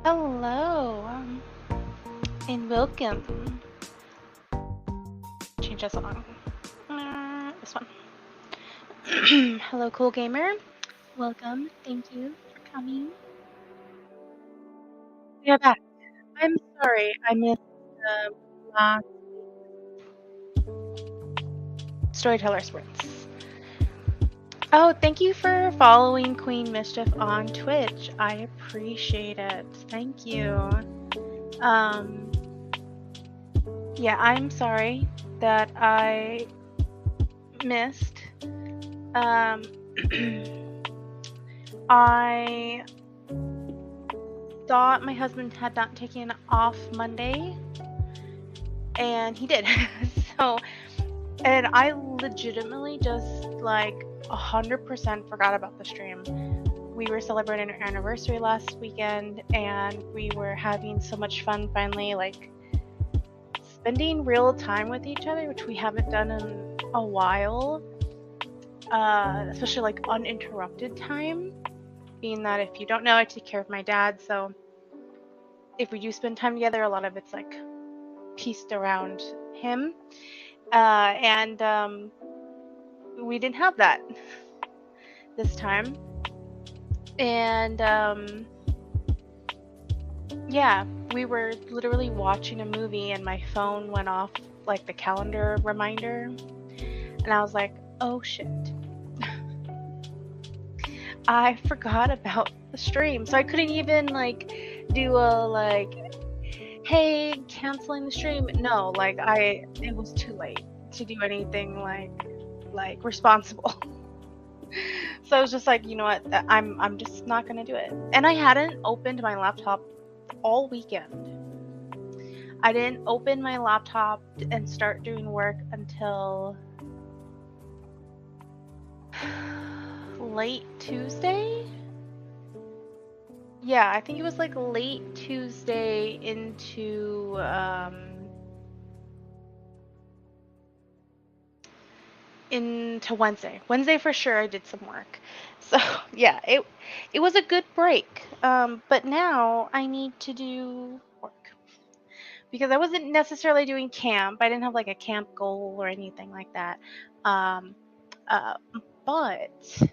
Hello, and welcome. Change that song. This one. Hello, cool gamer. Welcome. Thank you for coming. Yeah, back. I'm sorry I missed the last Storyteller sprints. Oh, thank you for following Queen Mischief on Twitch. I appreciate it. Thank you. Yeah, I'm sorry that I missed. I thought my husband had not taken off Monday, and he did. So, and I legitimately just like 100% forgot about the stream. We were celebrating our anniversary last weekend, and we were having so much fun finally, like spending real time with each other, which we haven't done in a while. Especially like uninterrupted time, being that if you don't know, I take care of my dad, so if we do spend time together, a lot of it's like pieced around him. And we didn't have that this time. And yeah, we were literally watching a movie and my phone went off like the calendar reminder. And I was like, oh shit. I forgot about the stream. So I couldn't even like do a like, hey, canceling the stream. No, like it was too late to do anything like responsible. So I was just like, you know what, I'm just not gonna do it. And I hadn't opened my laptop all weekend. I didn't open my laptop and start doing work until late Tuesday. Yeah, I think it was like late Tuesday into Wednesday. Wednesday for sure I did some work. So yeah, it was a good break. But now I need to do work. Because I wasn't necessarily doing camp. I didn't have like a camp goal or anything like that. But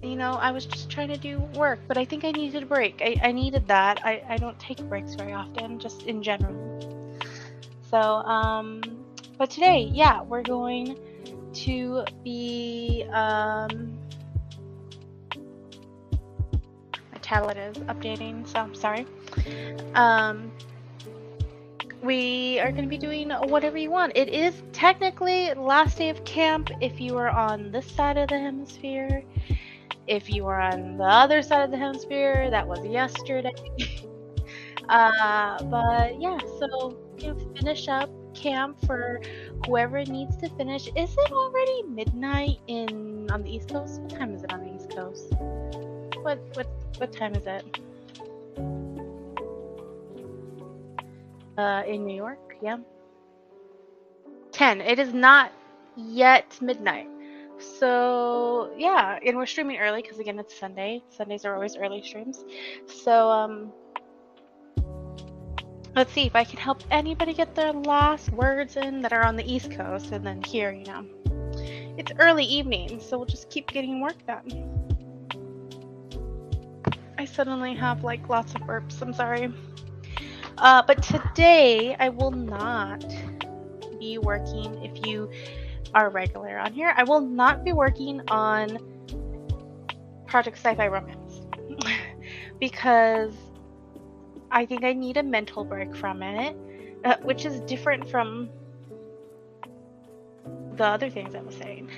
you know, I was just trying to do work, but I think I needed a break. I needed that. I don't take breaks very often, just in general. So, but today, yeah, we're going to be, my tablet is updating, so I'm sorry. We are going to be doing whatever you want. It is technically last day of camp if you are on this side of the hemisphere. If you are on the other side of the hemisphere, that was yesterday. But yeah, so you can finish up camp for whoever needs to finish. Is it already midnight on the East Coast? What time is it on the East Coast? What time is it? In New York, yeah. 10. It is not yet midnight. So yeah, and we're streaming early because again it's Sunday. Sundays are always early streams. So let's see if I can help anybody get their last words in that are on the East Coast, and then here, you know, it's early evening, so we'll just keep getting work done. I suddenly have like lots of burps. I'm sorry. But today I will not be working. If you are regular on here, I will not be working on Project Sci-Fi Romance because I think I need a mental break from it, which is different from the other things I was saying.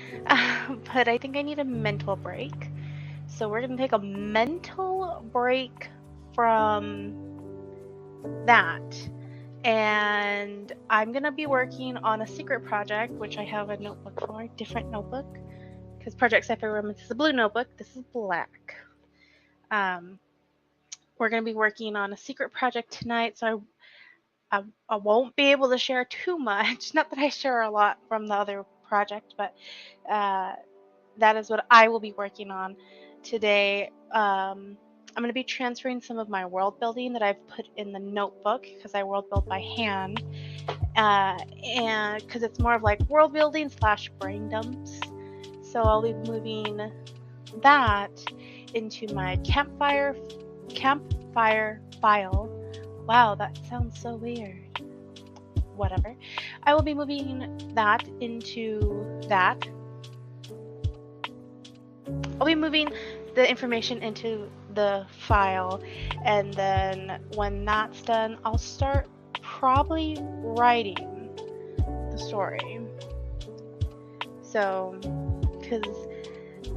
But I think I need a mental break. So we're going to take a mental break from that. And I'm going to be working on a secret project, which I have a notebook for, a different notebook, because Project Sci-Fi Romance is a blue notebook. This is black. We're going to be working on a secret project tonight, so I won't be able to share too much. Not that I share a lot from the other project, but that is what I will be working on today. I'm going to be transferring some of my world building that I've put in the notebook because I world build by hand, and because it's more of like world building / brain dumps. So I'll be moving that into my campfire file. Wow, that sounds so weird. Whatever. I will be moving that into that. I'll be moving the information into the file, and then when that's done, I'll start probably writing the story. So, because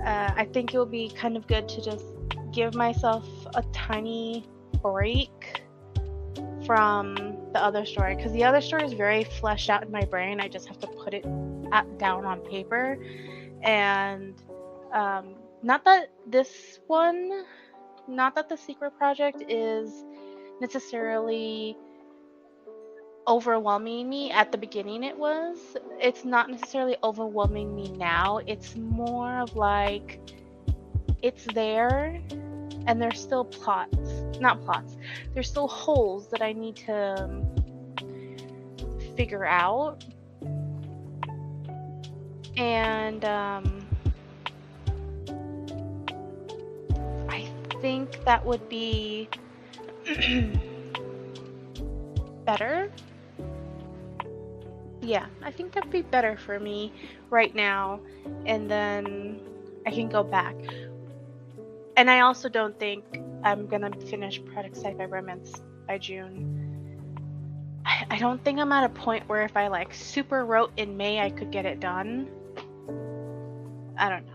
I think it will be kind of good to just give myself a tiny break from the other story, because the other story is very fleshed out in my brain. I just have to put it down on paper, and not that the secret project is necessarily overwhelming me. At the beginning it's not necessarily overwhelming me now. It's more of like, it's there, and there's still there's still holes that I need to figure out, and I think that would be better. Yeah, I think that'd be better for me right now, and then I can go back. And I also don't think I'm gonna finish Product Sci-Fi Romance by June. I don't think I'm at a point where if I like super wrote in May, I could get it done. I don't know.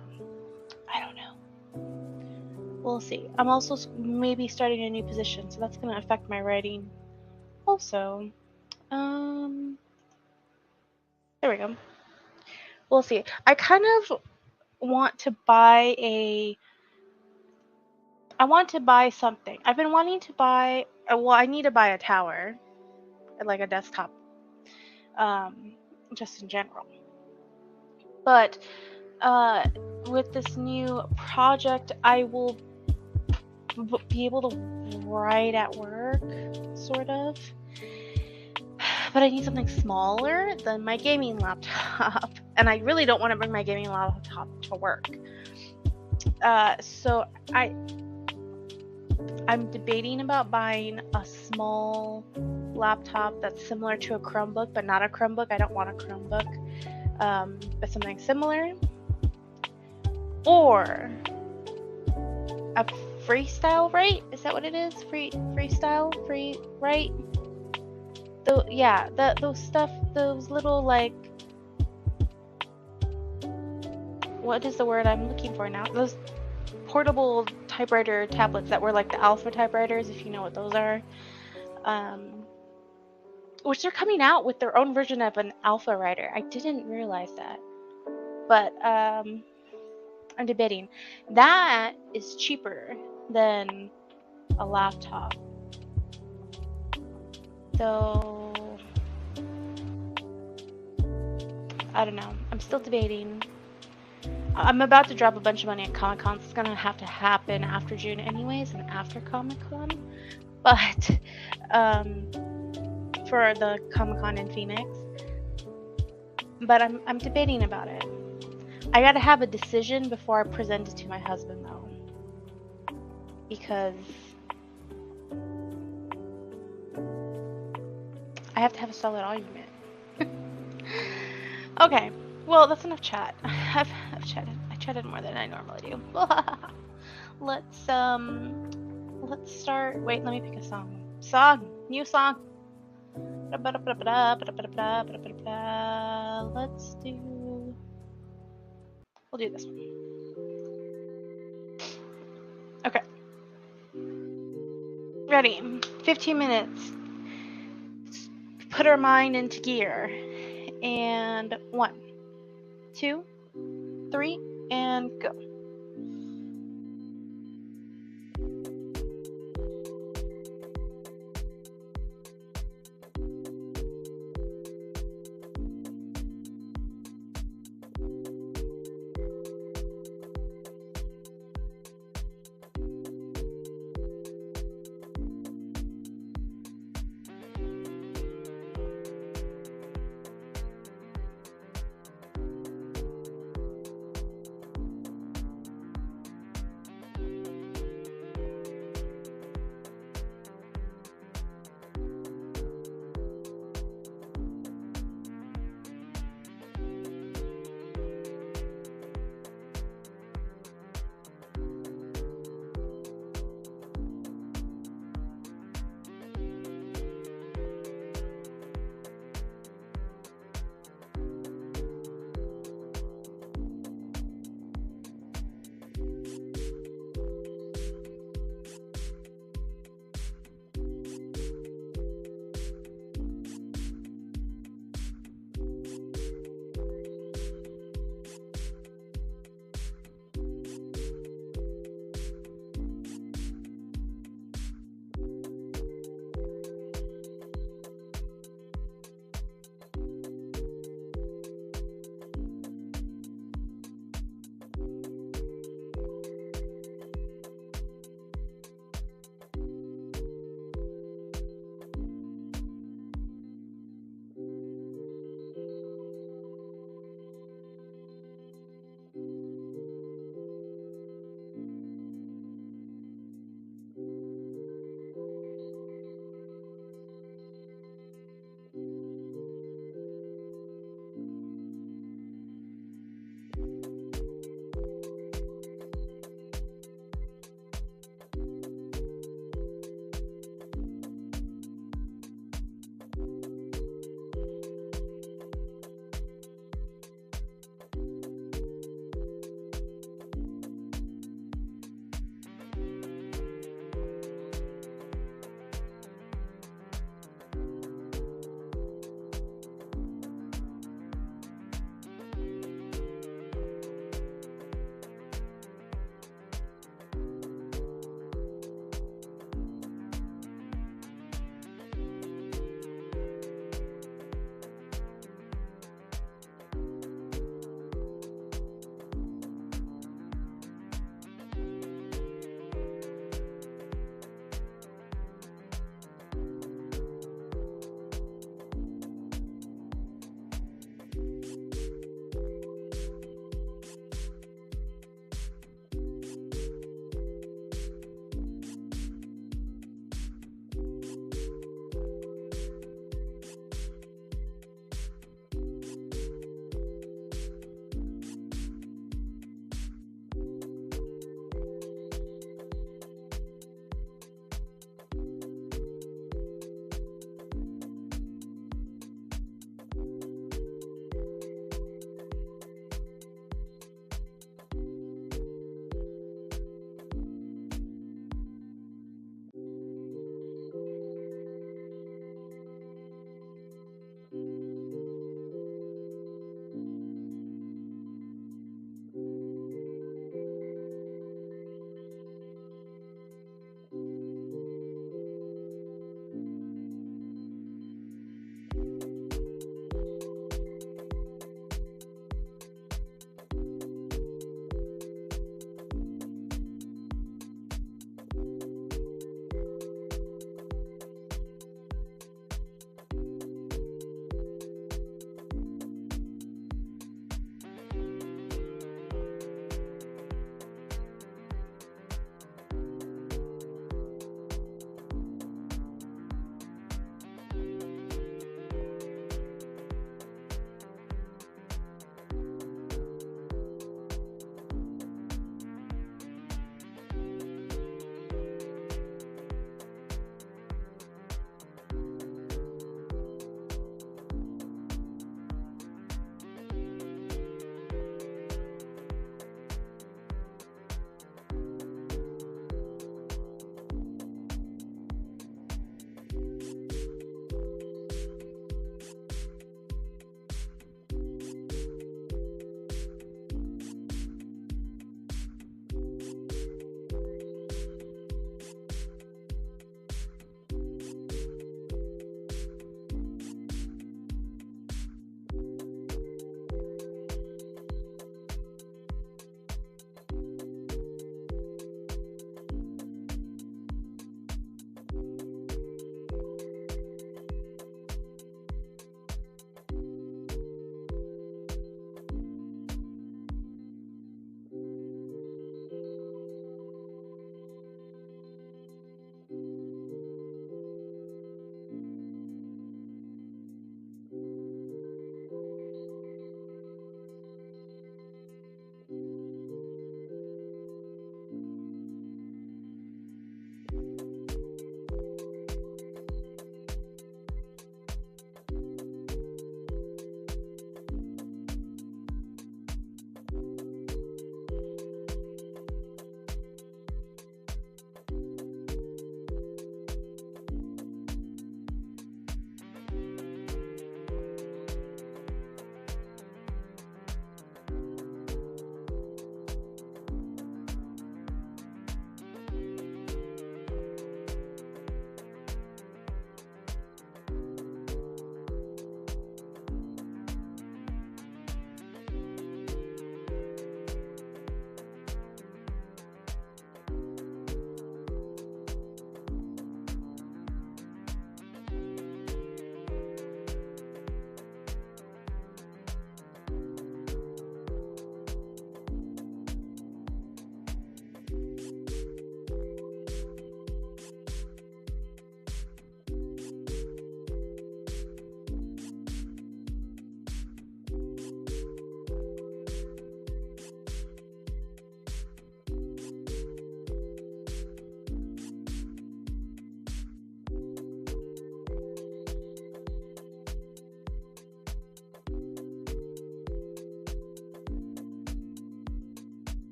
We'll see. I'm also maybe starting a new position, so that's gonna affect my writing. Also, there we go. We'll see. I kind of want to buy something. I've been wanting to buy, I need to buy a tower, like a desktop, just in general. But with this new project, I will be able to write at work, sort of. But I need something smaller than my gaming laptop, and I really don't want to bring my gaming laptop to work. So I'm debating about buying a small laptop that's similar to a Chromebook, but not a Chromebook. I don't want a Chromebook, but something similar. Or a freestyle write? Is that what it is? Free write? Those little, like, what is the word I'm looking for now? Those portable typewriter tablets that were like the alpha typewriters, if you know what those are. Which they're coming out with their own version of an alpha writer. I didn't realize that. But I'm debating. That is cheaper than a laptop. So I don't know. I'm still debating. I'm about to drop a bunch of money at Comic-Con. So it's gonna have to happen after June anyways, and after Comic-Con. But for the Comic-Con in Phoenix. But I'm debating about it. I gotta have a decision before I present it to my husband, though, because I have to have a solid argument. Okay, well, that's enough chat. I chatted more than I normally do. Let's start. Wait, let me pick a song. New song. We'll do this one. Okay. Ready. 15 minutes. Put our mind into gear. And 1, 2, 3, and go.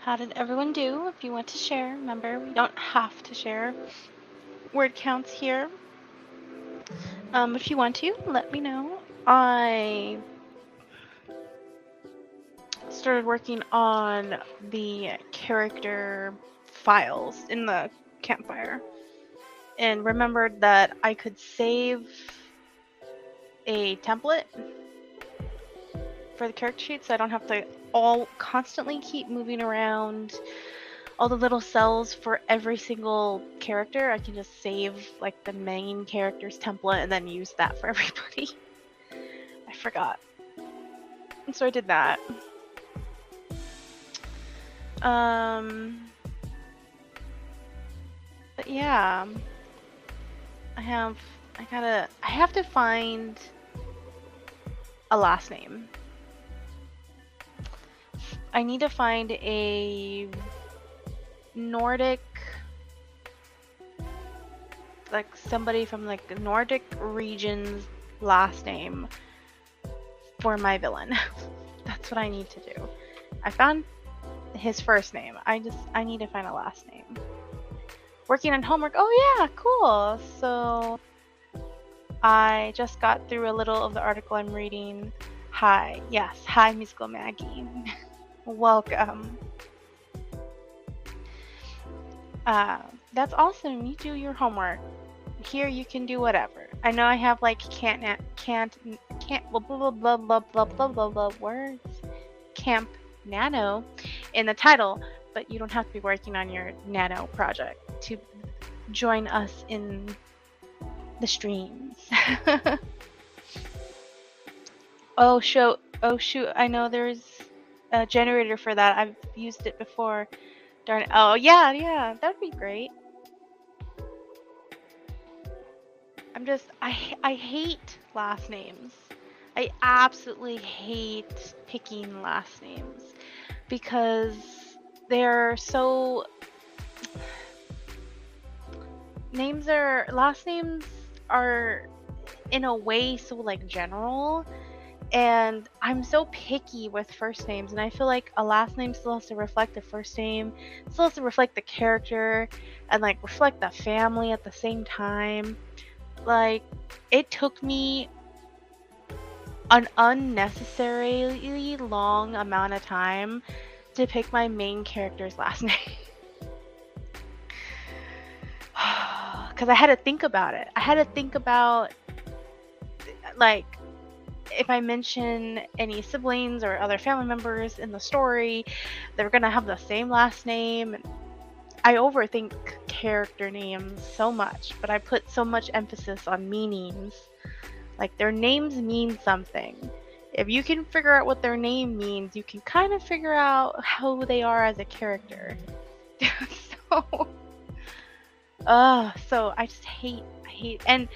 How did everyone do? If you want to share, remember, we don't have to share word counts here. If you want to, let me know. I started working on the character files in the campfire and remembered that I could save a template for the character sheet so I don't have to constantly keep moving around all the little cells for every single character. I can just save like the main character's template and then use that for everybody. I forgot. And so I did that. But yeah, I have to find a last name. I need to find a Nordic, like somebody from like the Nordic region's last name for my villain. That's what I need to do. I found his first name. I need to find a last name. Working on homework. Oh yeah, cool. So I just got through a little of the article I'm reading. Hi. Yes. Hi, Musical Maggie. Welcome. That's awesome. You do your homework. Here you can do whatever. I know I have like can't blah blah blah blah blah blah blah blah words. Camp NaNo in the title, but you don't have to be working on your NaNo project to join us in the streams. Oh shoot, I know there's a generator for that. I've used it before. Darn it. Oh yeah, that'd be great. I hate last names. I absolutely hate picking last names because they're so last names are in a way so like general, and I'm so picky with first names, and I feel like a last name still has to reflect the first name, still has to reflect the character and like reflect the family at the same time. Like it took me an unnecessarily long amount of time to pick my main character's last name. Because I had to think about it. I had to think about, like, if I mention any siblings or other family members in the story, they're going to have the same last name. And I overthink character names so much, but I put so much emphasis on meanings. Like, their names mean something. If you can figure out what their name means, you can kind of figure out how they are as a character. So I just hate, and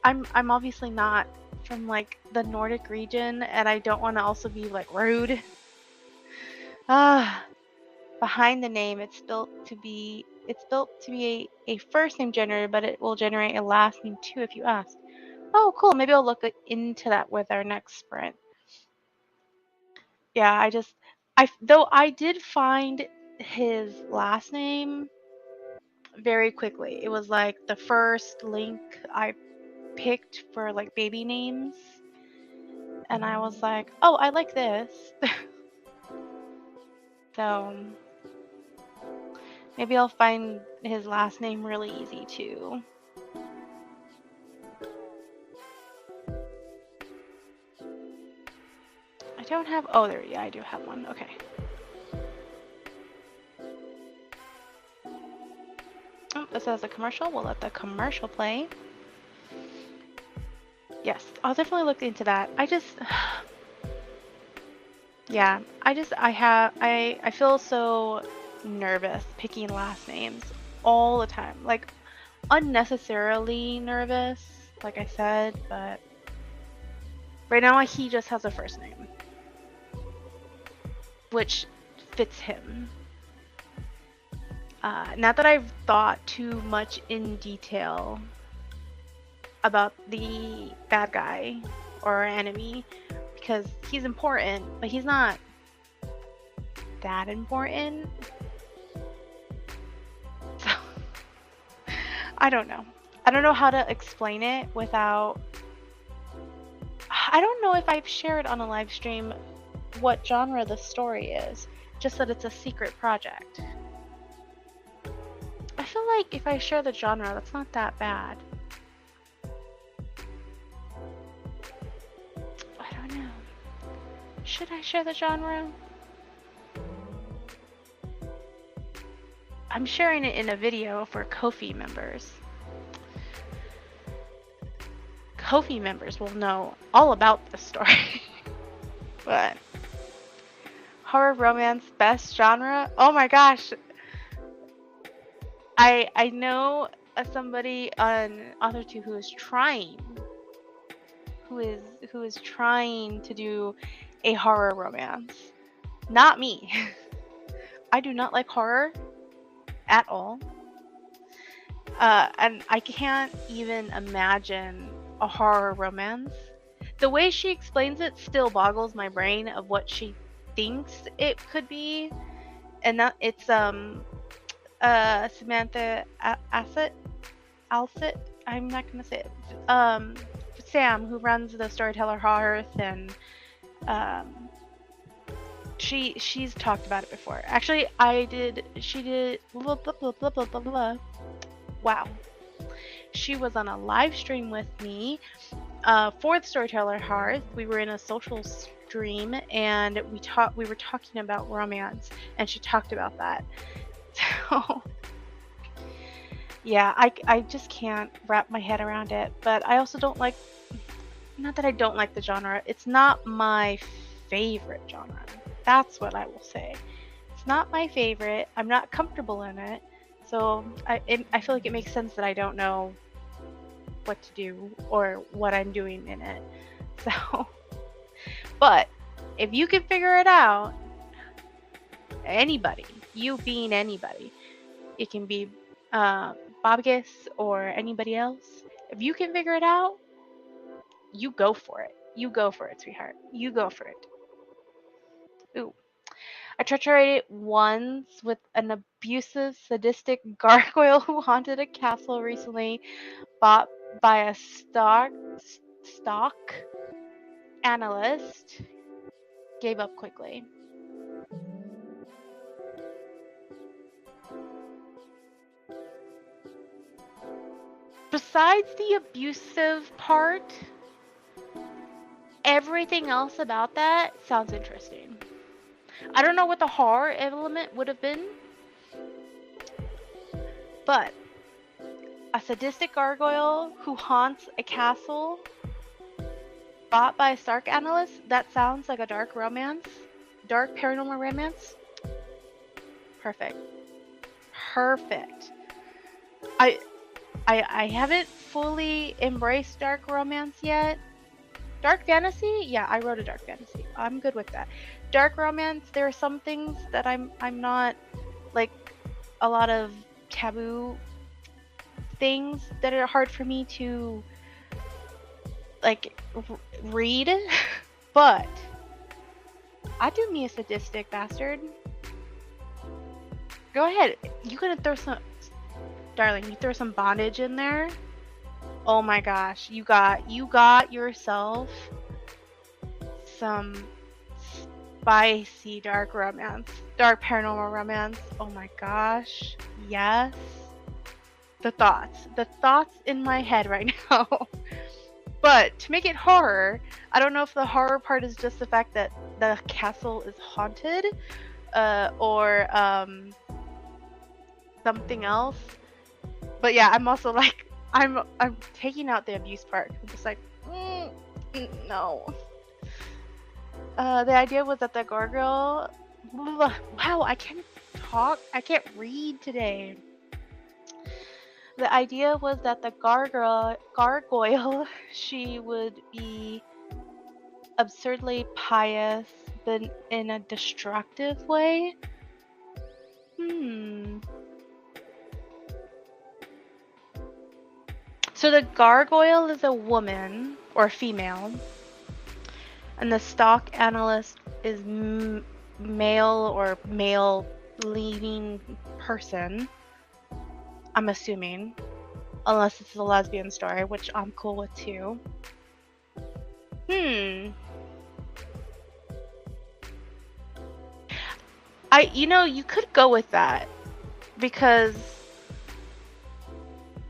I'm obviously not from like the Nordic region, and I don't want to also be like rude. Behind the name, it's built to be a first name generator, but it will generate a last name too if you ask. Oh, cool. Maybe I'll look into that with our next sprint. Yeah, though I did find his last name very quickly. It was like the first link I picked for like baby names, and I was like, oh, I like this. So maybe I'll find his last name really easy too. I don't have, oh there, yeah, I do have one. Okay. Oh, this has a commercial. We'll let the commercial play. Yes, I'll definitely look into that. Yeah, I feel so nervous picking last names all the time. Like, unnecessarily nervous, like I said, but right now he just has a first name, which fits him. Not that I've thought too much in detail about the bad guy or enemy, because he's important, but he's not that important. So I don't know. I don't know how to explain it without... I don't know if I've shared on a live stream what genre the story is, just that it's a secret project. I feel like if I share the genre, that's not that bad. I don't know. Should I share the genre? I'm sharing it in a video for Ko-fi members. Ko-fi members will know all about this story. But horror romance best genre? Oh my gosh. I know somebody on AuthorTube who is trying to do a horror romance. Not me. I do not like horror at all. And I can't even imagine a horror romance. The way she explains it still boggles my brain of what she thinks it could be. And that it's Samantha Alsett. I'm not gonna say it. Sam, who runs the Storyteller Hearth, and she's talked about it before. Actually, she did blah, blah, blah, blah, blah, blah, blah. Wow. She was on a live stream with me for the Storyteller Hearth. We were in a social stream, and we were talking about romance, and she talked about that. So yeah, I just can't wrap my head around it. But I also don't like, not that I don't like the genre, it's not my favorite genre. That's what I will say. It's not my favorite. I'm not comfortable in it. So I feel like it makes sense that I don't know what to do or what I'm doing in it. So, but if you can figure it out, anybody, you being anybody, it can be Bobgus or anybody else. If you can figure it out, you go for it. You go for it, sweetheart. You go for it. Ooh. I tried to write it once with an abusive, sadistic gargoyle who haunted a castle recently, bought by a stock analyst. Gave up quickly. Besides the abusive part, everything else about that sounds interesting. I don't know what the horror element would have been, but a sadistic gargoyle who haunts a castle bought by a stock analyst, that sounds like a dark romance, dark paranormal romance. Perfect. Perfect. I haven't fully embraced dark romance yet. Dark fantasy? Yeah, I wrote a dark fantasy. I'm good with that. Dark romance, there are some things that I'm not, like, a lot of taboo things that are hard for me to, like, read. But I do me a sadistic bastard. Go ahead. You gonna throw some, darling, you throw some bondage in there. Oh my gosh, you got yourself some spicy dark romance, dark paranormal romance. Oh my gosh, yes. The thoughts in my head right now. But to make it horror, I don't know if the horror part is just the fact that the castle is haunted, or something else. But yeah, I'm also like, I'm taking out the abuse part. I'm just like, no. The idea was that the gargoyle... Wow, I can't talk. I can't read today. The idea was that the gargoyle, she would be absurdly pious, but in a destructive way. So the gargoyle is a woman, or female, and the stock analyst is male or male leading person. I'm assuming, unless it's a lesbian story, which I'm cool with too. You could go with that because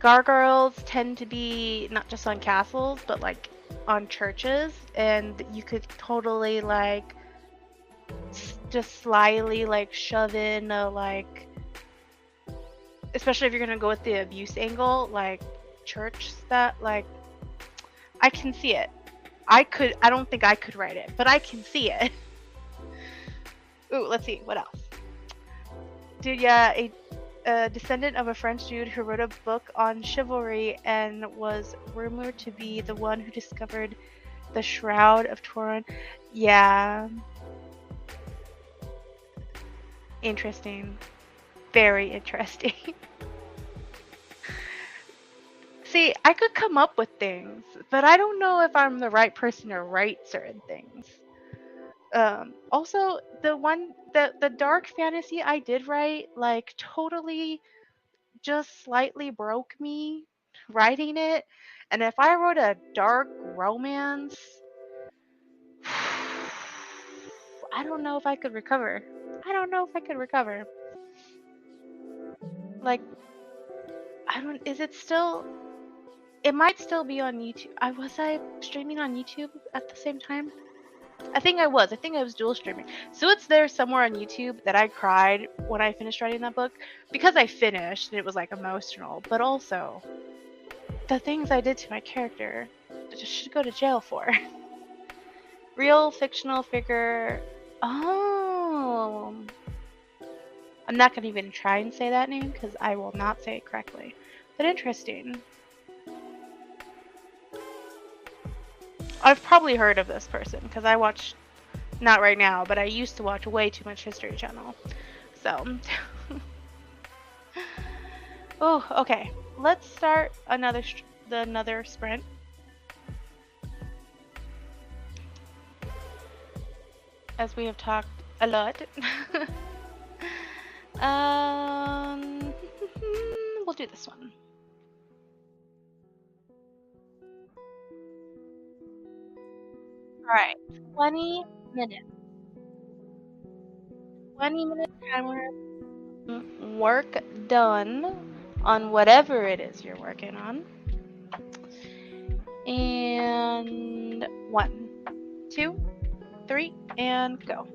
gargoyles tend to be not just on castles, but like on churches, and you could totally like just slyly like shove in a like, especially if you're gonna go with the abuse angle, like church stuff. Like, I can see it. I don't think I could write it, but I can see it. Ooh, let's see what else. Dude, yeah, a descendant of a French dude who wrote a book on chivalry and was rumored to be the one who discovered the Shroud of Turin. Yeah. Interesting. Very interesting. See, I could come up with things, but I don't know if I'm the right person to write certain things. Also, the dark fantasy I did write, like, totally just slightly broke me writing it. And if I wrote a dark romance, I don't know if I could recover. Like, is it still, it might still be on YouTube. Was I streaming on YouTube at the same time? I think I was dual streaming. So it's there somewhere on YouTube that I cried when I finished writing that book, because I finished and it was like emotional, but also the things I did to my character I just should go to jail for. Real fictional figure. Oh. I'm not going to even try and say that name because I will not say it correctly. But interesting. I've probably heard of this person because I watch, not right now, but I used to watch way too much History Channel. So. Oh, okay. Let's start another sprint. As we have talked a lot. We'll do this one. Alright, 20 minutes. 20-minute timer. Work done on whatever it is you're working on. And 1, 2, 3, and go.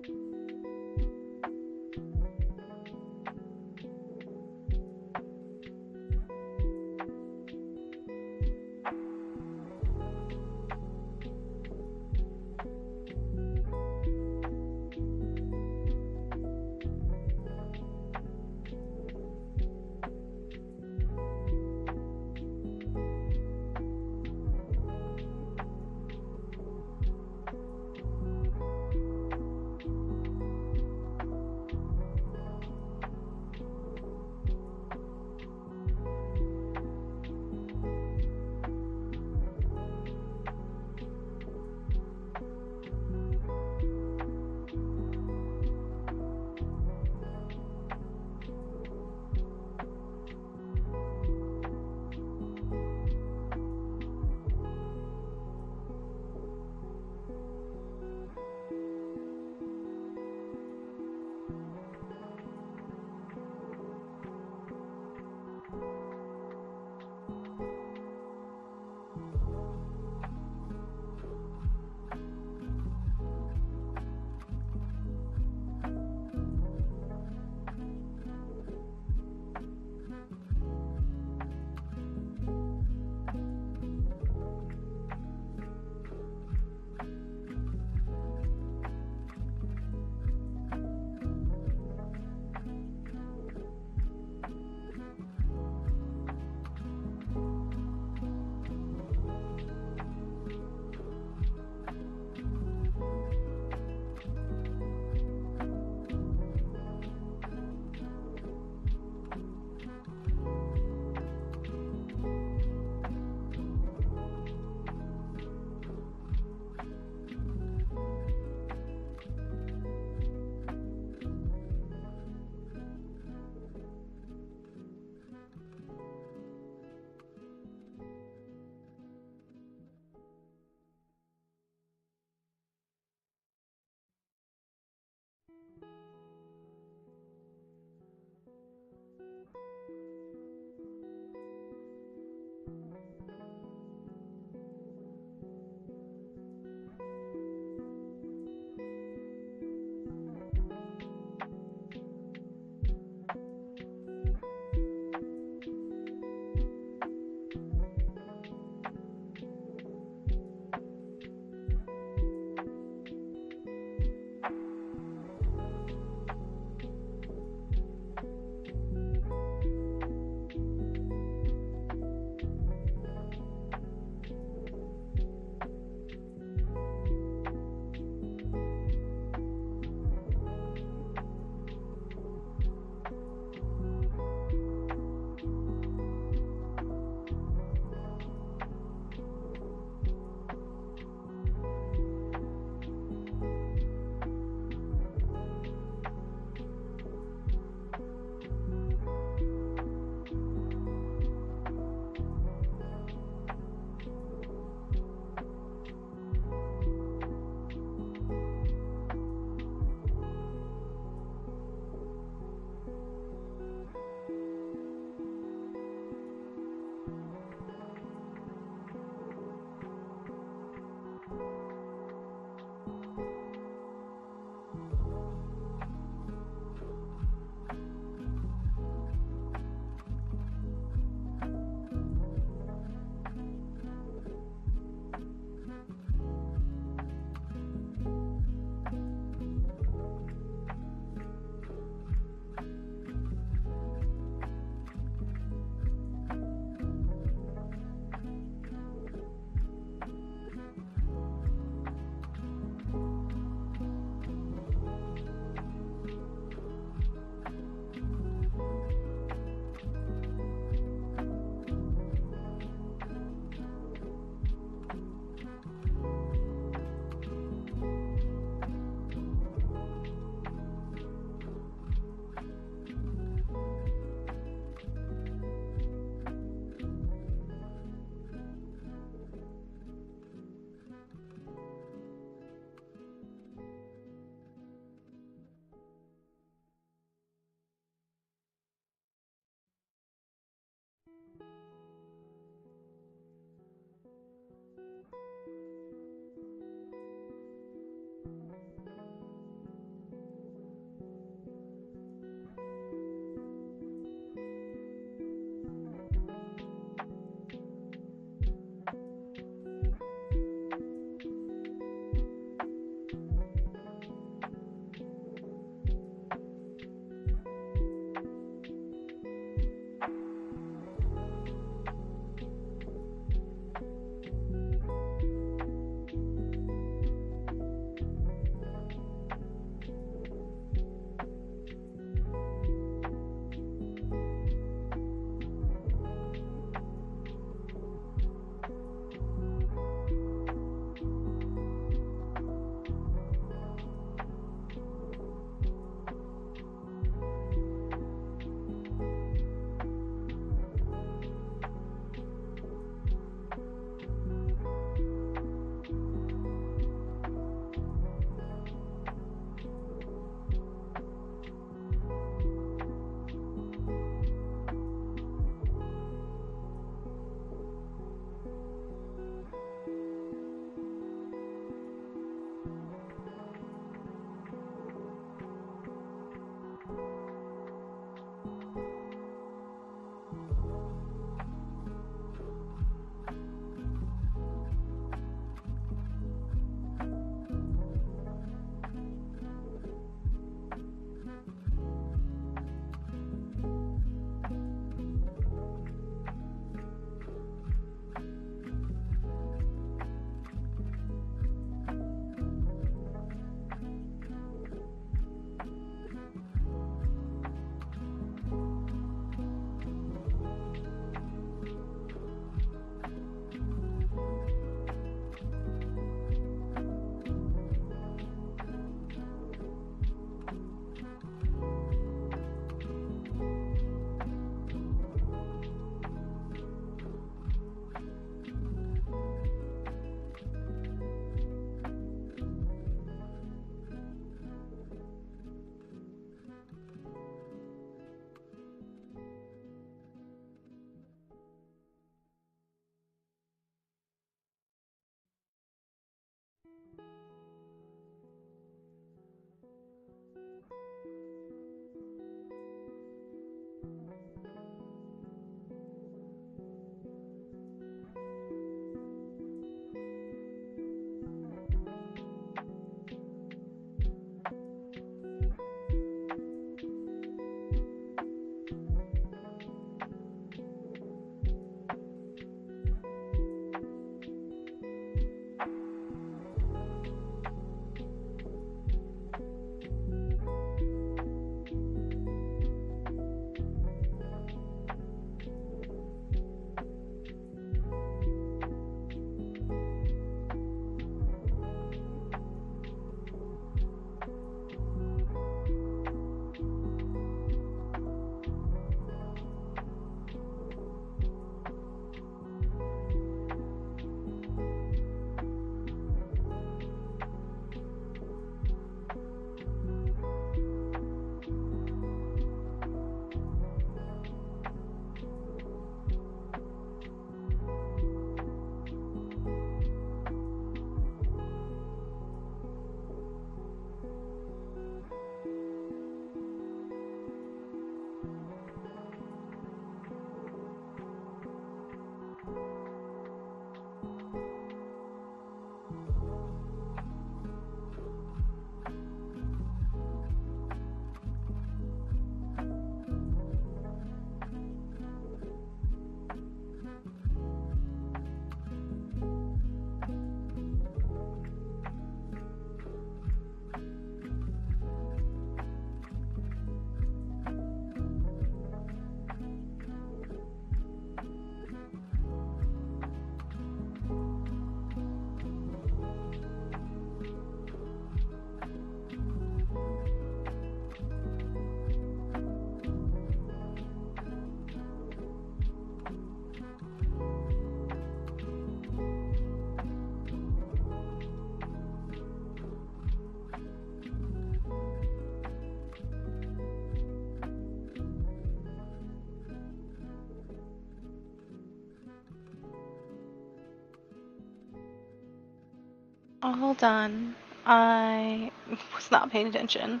All done. I was not paying attention.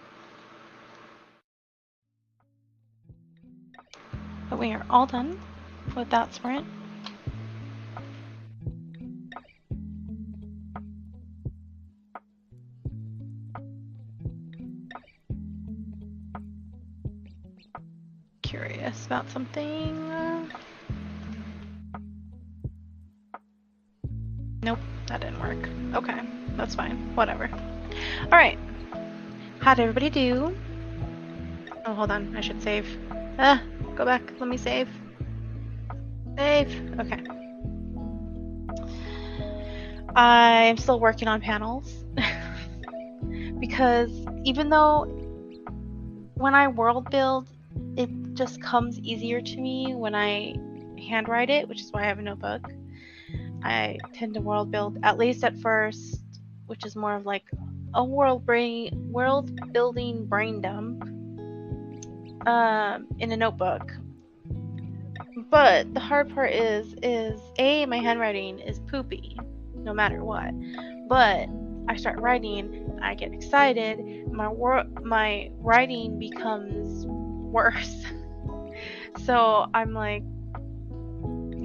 But we are all done with that sprint. Curious about something. Nope, that didn't work. Okay, that's fine. Whatever. Alright. How'd everybody do? Oh, hold on. I should save. Go back. Let me save. Save. Okay. I'm still working on panels. Because even though when I world build, it just comes easier to me when I handwrite it, which is why I have a notebook. I tend to world build, at least at first, which is more of like a world building brain dump in a notebook. But the hard part is A, my handwriting is poopy, no matter what. But I start writing, I get excited, my writing becomes worse. So I'm like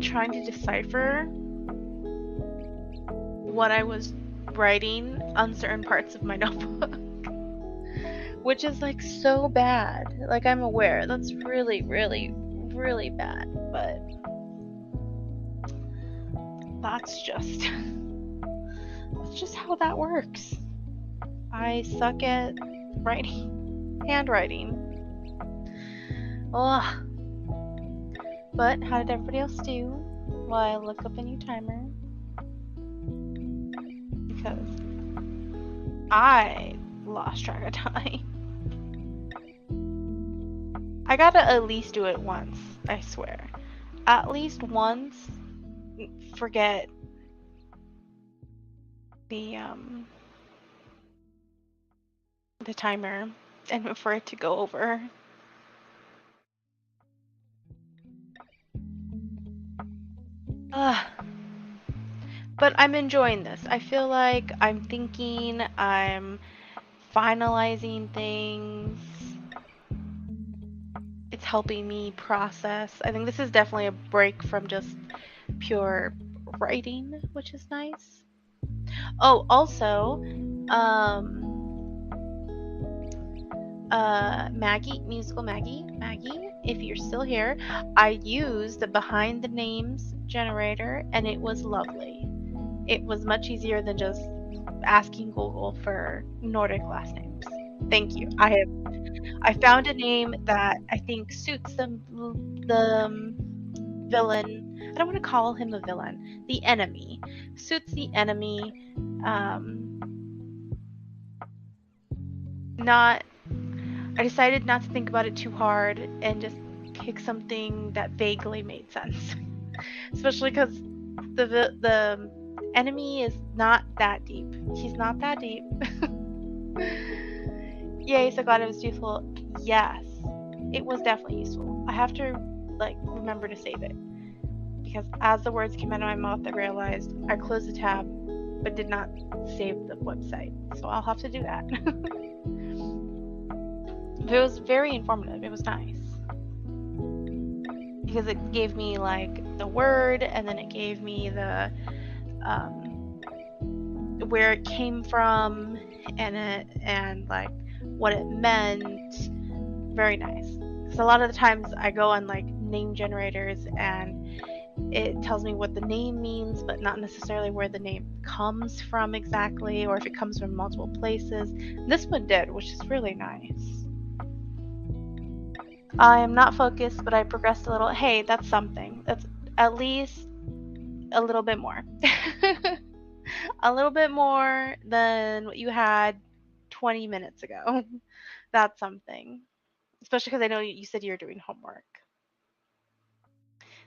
trying to decipher what I was writing on certain parts of my notebook. Which is like so bad. Like, I'm aware that's really, really, really bad, but that's just how that works. I suck at handwriting. Ugh. But how did everybody else do? While I look up a new timer, because I lost track of time. I gotta at least do it once, I swear. At least once, forget the timer and for it to go over. But I'm enjoying this. I feel like I'm thinking, I'm finalizing things. It's helping me process. I think this is definitely a break from just pure writing, which is nice. Oh, also, musical Maggie, if you're still here, I used the behind the names generator and it was lovely. It was much easier than just asking Google for Nordic last names. Thank you. I found a name that I think suits the villain. I don't want to call him a villain. The enemy. Suits the enemy. I decided not to think about it too hard and just pick something that vaguely made sense. Especially because the enemy is not that deep. He's not that deep. Yay, so glad it was useful. Yes, it was definitely useful. I have to remember to save it, because as the words came out of my mouth, I realized I closed the tab but did not save the website, so I'll have to do that. It was very informative. It was nice because it gave me the word, and then it gave me the where it came from and what it meant. Very nice. Because a lot of the times I go on name generators and it tells me what the name means, but not necessarily where the name comes from exactly, or if it comes from multiple places. This one did, which is really nice. I am not focused, but I progressed a little. Hey, that's something. That's at least a little bit more. A little bit more than what you had 20 minutes ago. That's something. Especially because I know you said you're doing homework.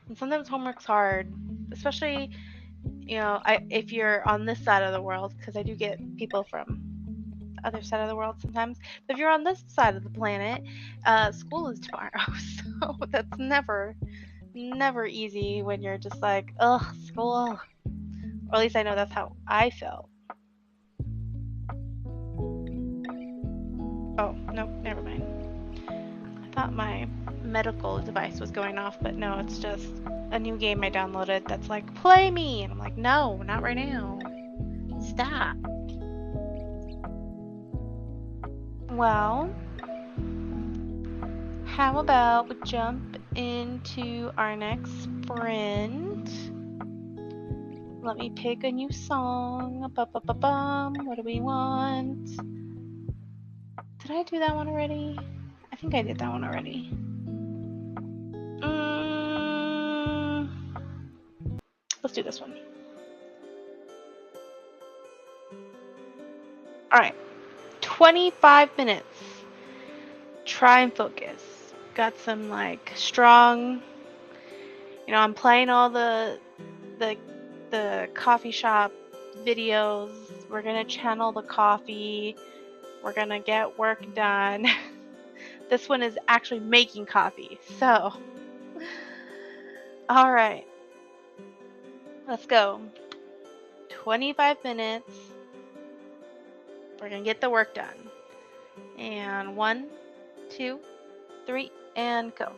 And sometimes homework's hard, especially, if you're on this side of the world, because I do get people from the other side of the world sometimes. But if you're on this side of the planet, school is tomorrow, so that's never easy when you're just like, ugh, school. Or at least I know that's how I felt. Oh, nope, never mind. I thought my medical device was going off, but no, it's just a new game I downloaded that's like, play me! And I'm like, no, not right now. Stop. Well, how about we jump into our next sprint? Let me pick a new song. Ba-ba-ba-bum. What do we want? Did I do that one already? I think I did that one already. Let's do this one. Alright. 25 minutes. Try and focus. Got some like strong, I'm playing all the coffee shop videos. We're gonna channel the coffee. We're gonna get work done. This one is actually making coffee. So, all right, let's go. 25 minutes. We're gonna get the work done. And 1, 2, 3, and go.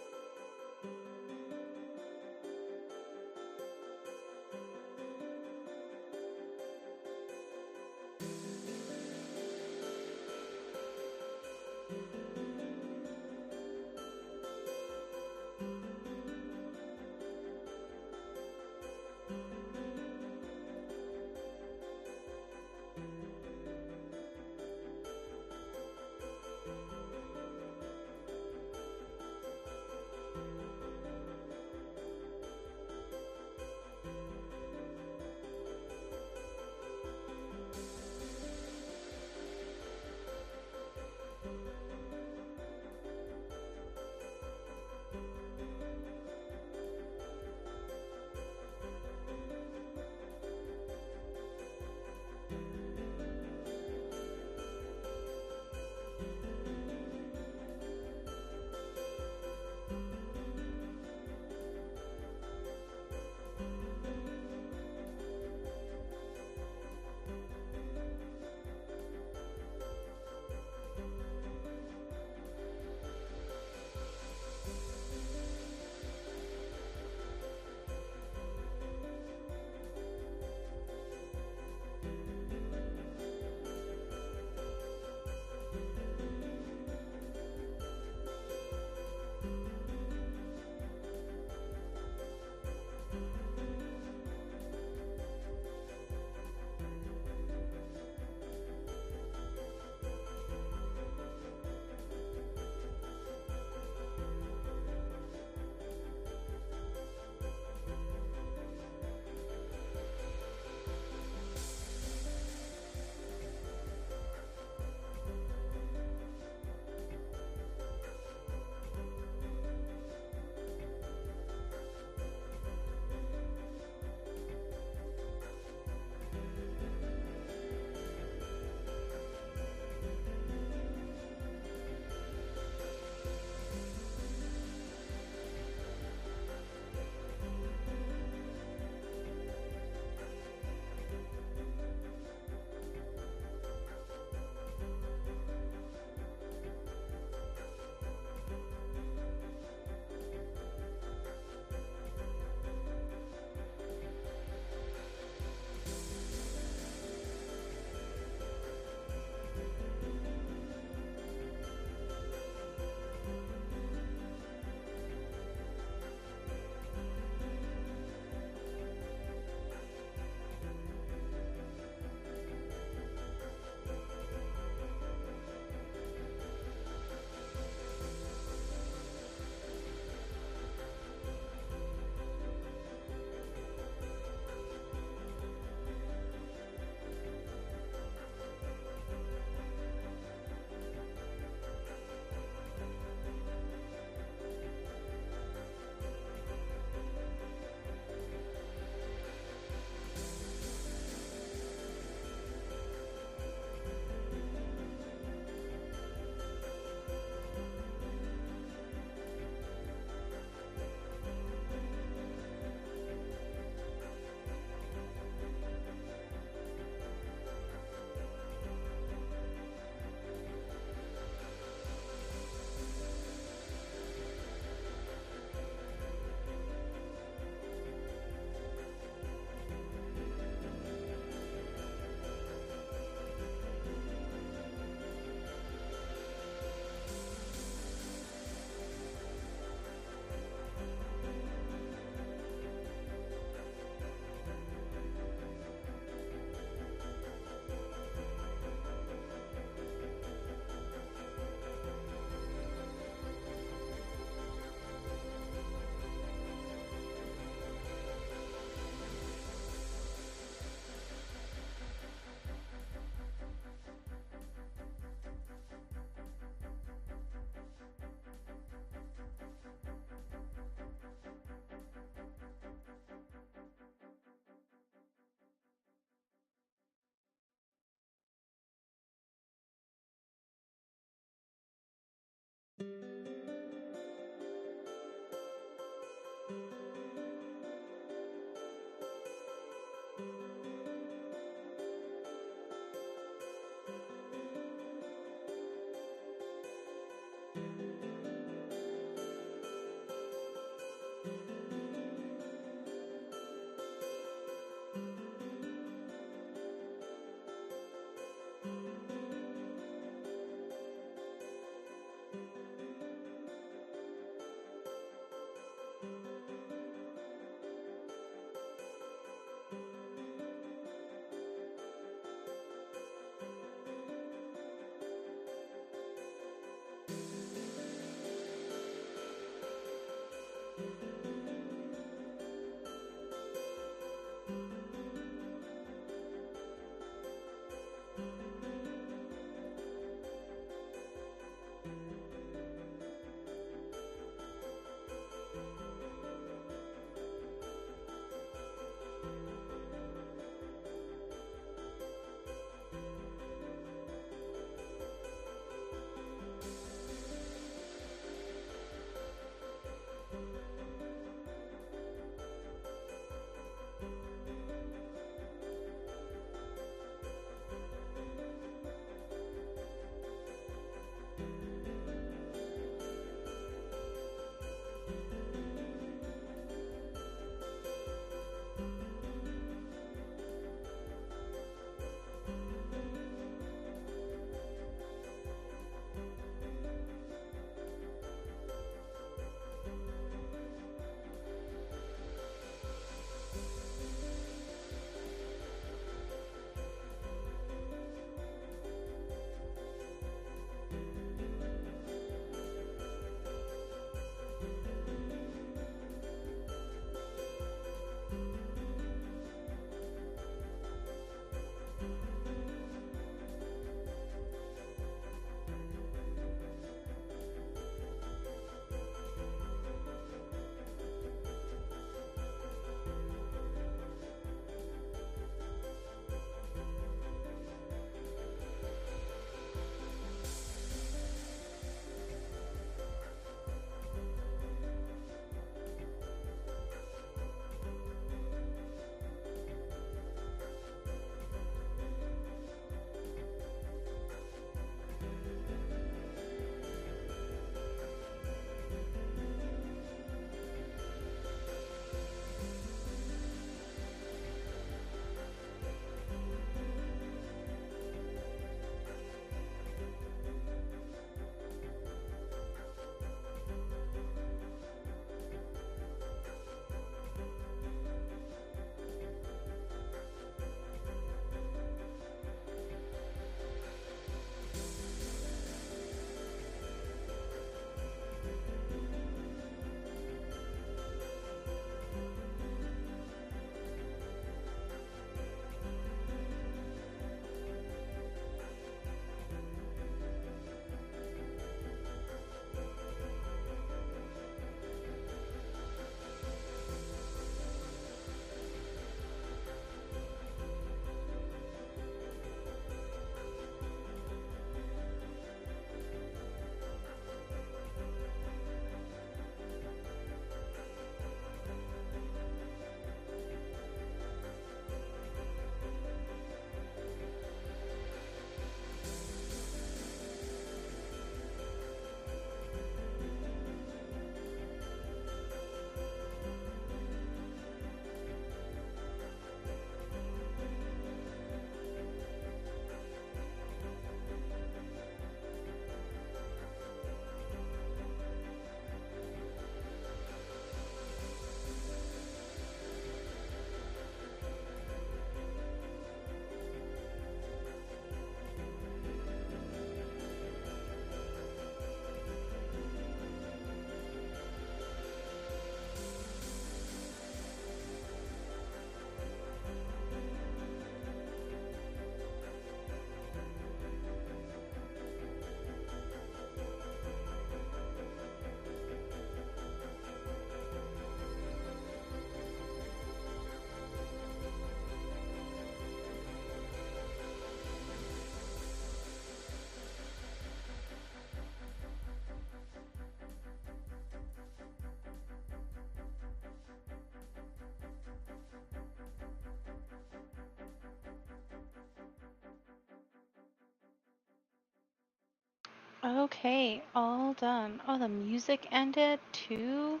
Okay, all done. Oh, the music ended too?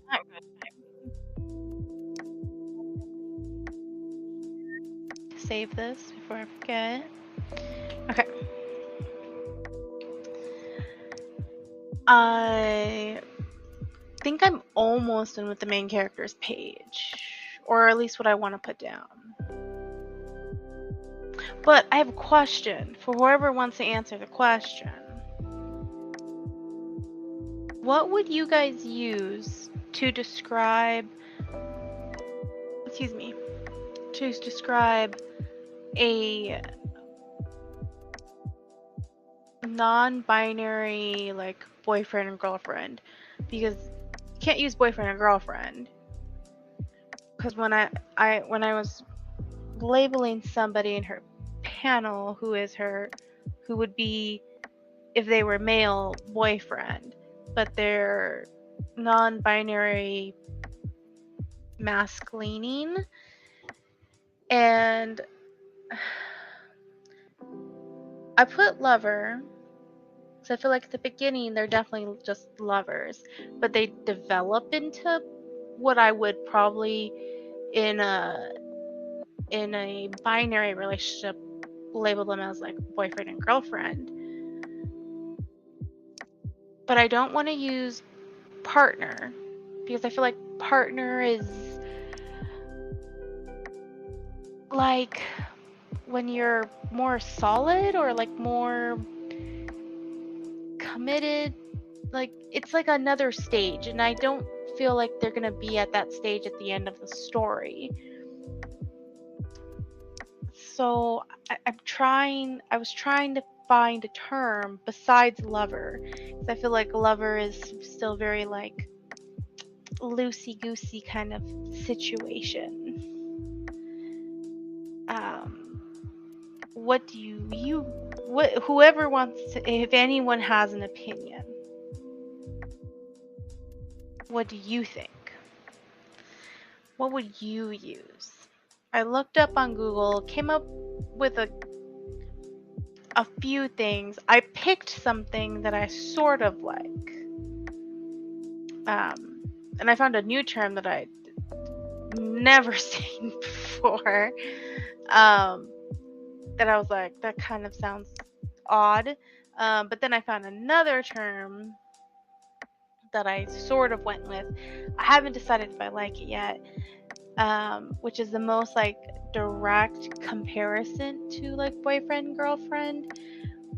Not good. Save this before I forget. Okay. I think I'm almost done with the main character's page, or at least what I want to put down. But I have a question for whoever wants to answer the question. What would you guys use to describe, excuse me, to describe a non-binary like boyfriend and girlfriend? Because you can't use boyfriend and girlfriend. Because when I was labeling somebody in her panel who would be, if they were male, boyfriend, but they're non-binary masc-leaning, and I put lover because I feel like at the beginning they're definitely just lovers, but they develop into what I would probably in a binary relationship label them as like boyfriend and girlfriend. But I don't want to use partner because I feel like partner is like when you're more solid or like more committed, like it's like another stage, and I don't feel like they're gonna be at that stage at the end of the story. So I was trying to find a term besides lover, because I feel like lover is still very like loosey-goosey kind of situation. What do whoever wants to, if anyone has an opinion, what do you think? What would you use? I looked up on Google, came up with a few things. I picked something that I sort of like. And I found a new term that I'd never seen before. That I was like, that kind of sounds odd. But then I found another term that I sort of went with. I haven't decided if I like it yet. Which is the most like direct comparison to like boyfriend girlfriend,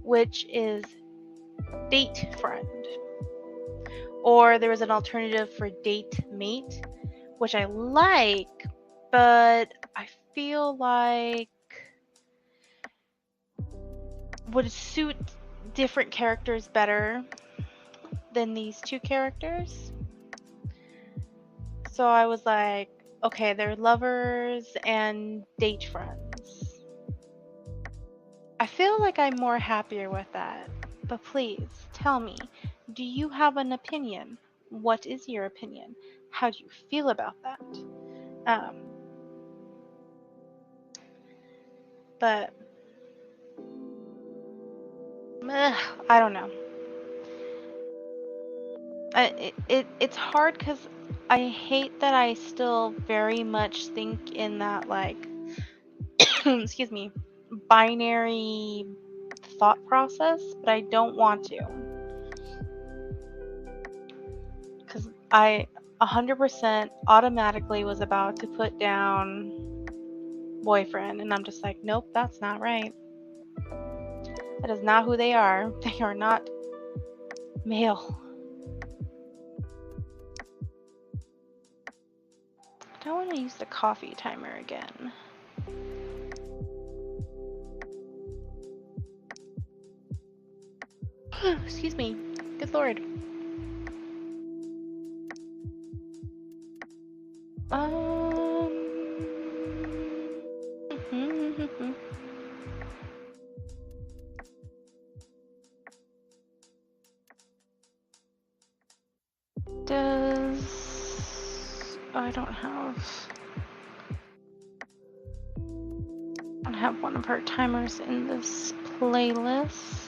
which is date friend. Or there was an alternative for date mate, which I like, but I feel like would suit different characters better than these two characters. So I was like, okay, they're lovers and date friends. I feel like I'm more happier with that, but please tell me, do you have an opinion? What is your opinion? How do you feel about that? But I don't know. It's hard because I hate that I still very much think in that like excuse me, binary thought process, but I don't want to, because I 100% automatically was about to put down boyfriend, and I'm just like, nope, that's not right. That is not who they are. They are not male. I don't want to use the coffee timer again. Excuse me. Good lord. I don't have one of her timers in this playlist.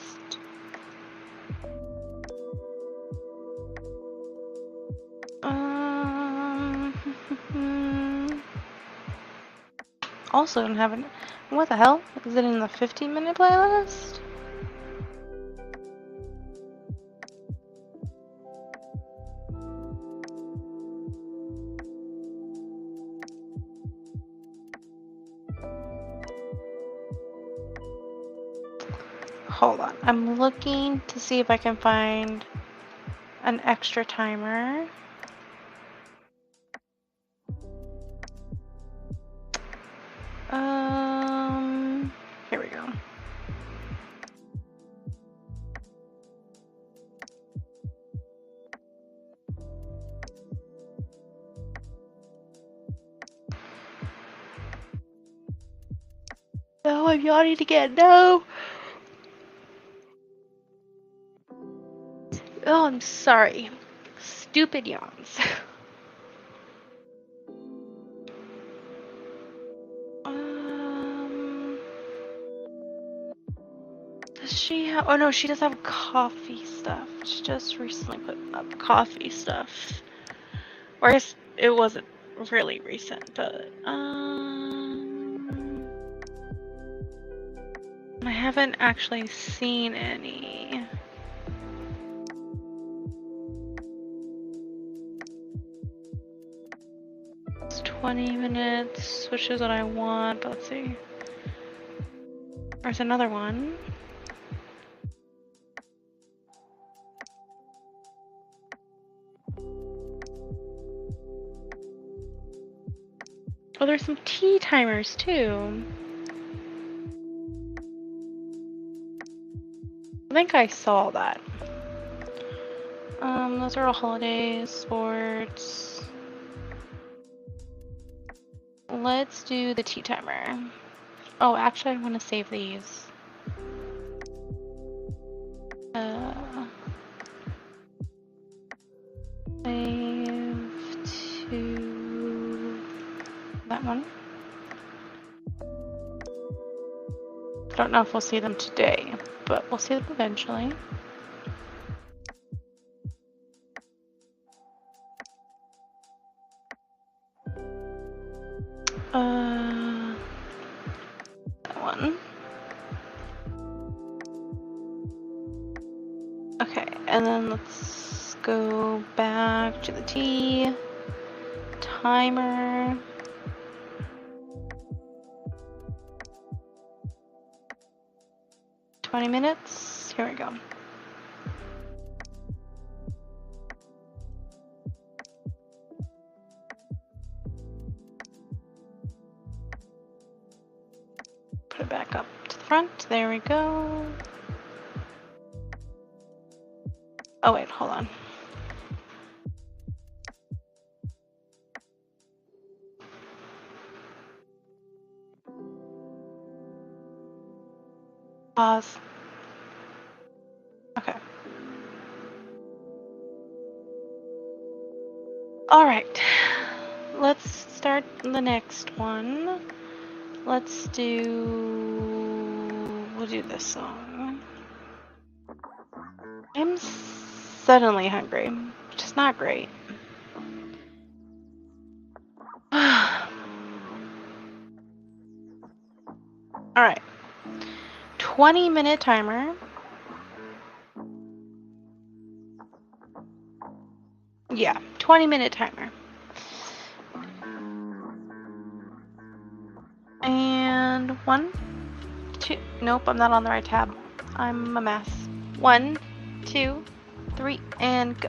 Also don't have it. What the hell? Is it in the 15-minute playlist? Hold on. I'm looking to see if I can find an extra timer. Here we go. No, I'm yawning again. No. Oh, I'm sorry. Stupid yawns. Does she have? Oh no, she does have coffee stuff. She just recently put up coffee stuff. Or I guess it wasn't really recent, but I haven't actually seen any. It's 20 minutes, which is what I want, but let's see. There's another one. Oh, there's some tea timers too. I think I saw that. Those are all holidays, sports. Let's do the tea timer. Oh, actually, I want to save these. Save to that one. I don't know if we'll see them today, but we'll see them eventually. That one. Okay, and then let's go back to the tea timer. $20 minutes. Here we go. Put it back up to the front. There we go. Oh wait, hold on. Pause. Okay. All right. Let's start the next one. We'll do this song. I'm suddenly hungry, which is not great. All right. 20-minute timer. Yeah, 20-minute timer. And 1, 2. Nope, I'm not on the right tab. I'm a mess. 1, 2, 3, and go.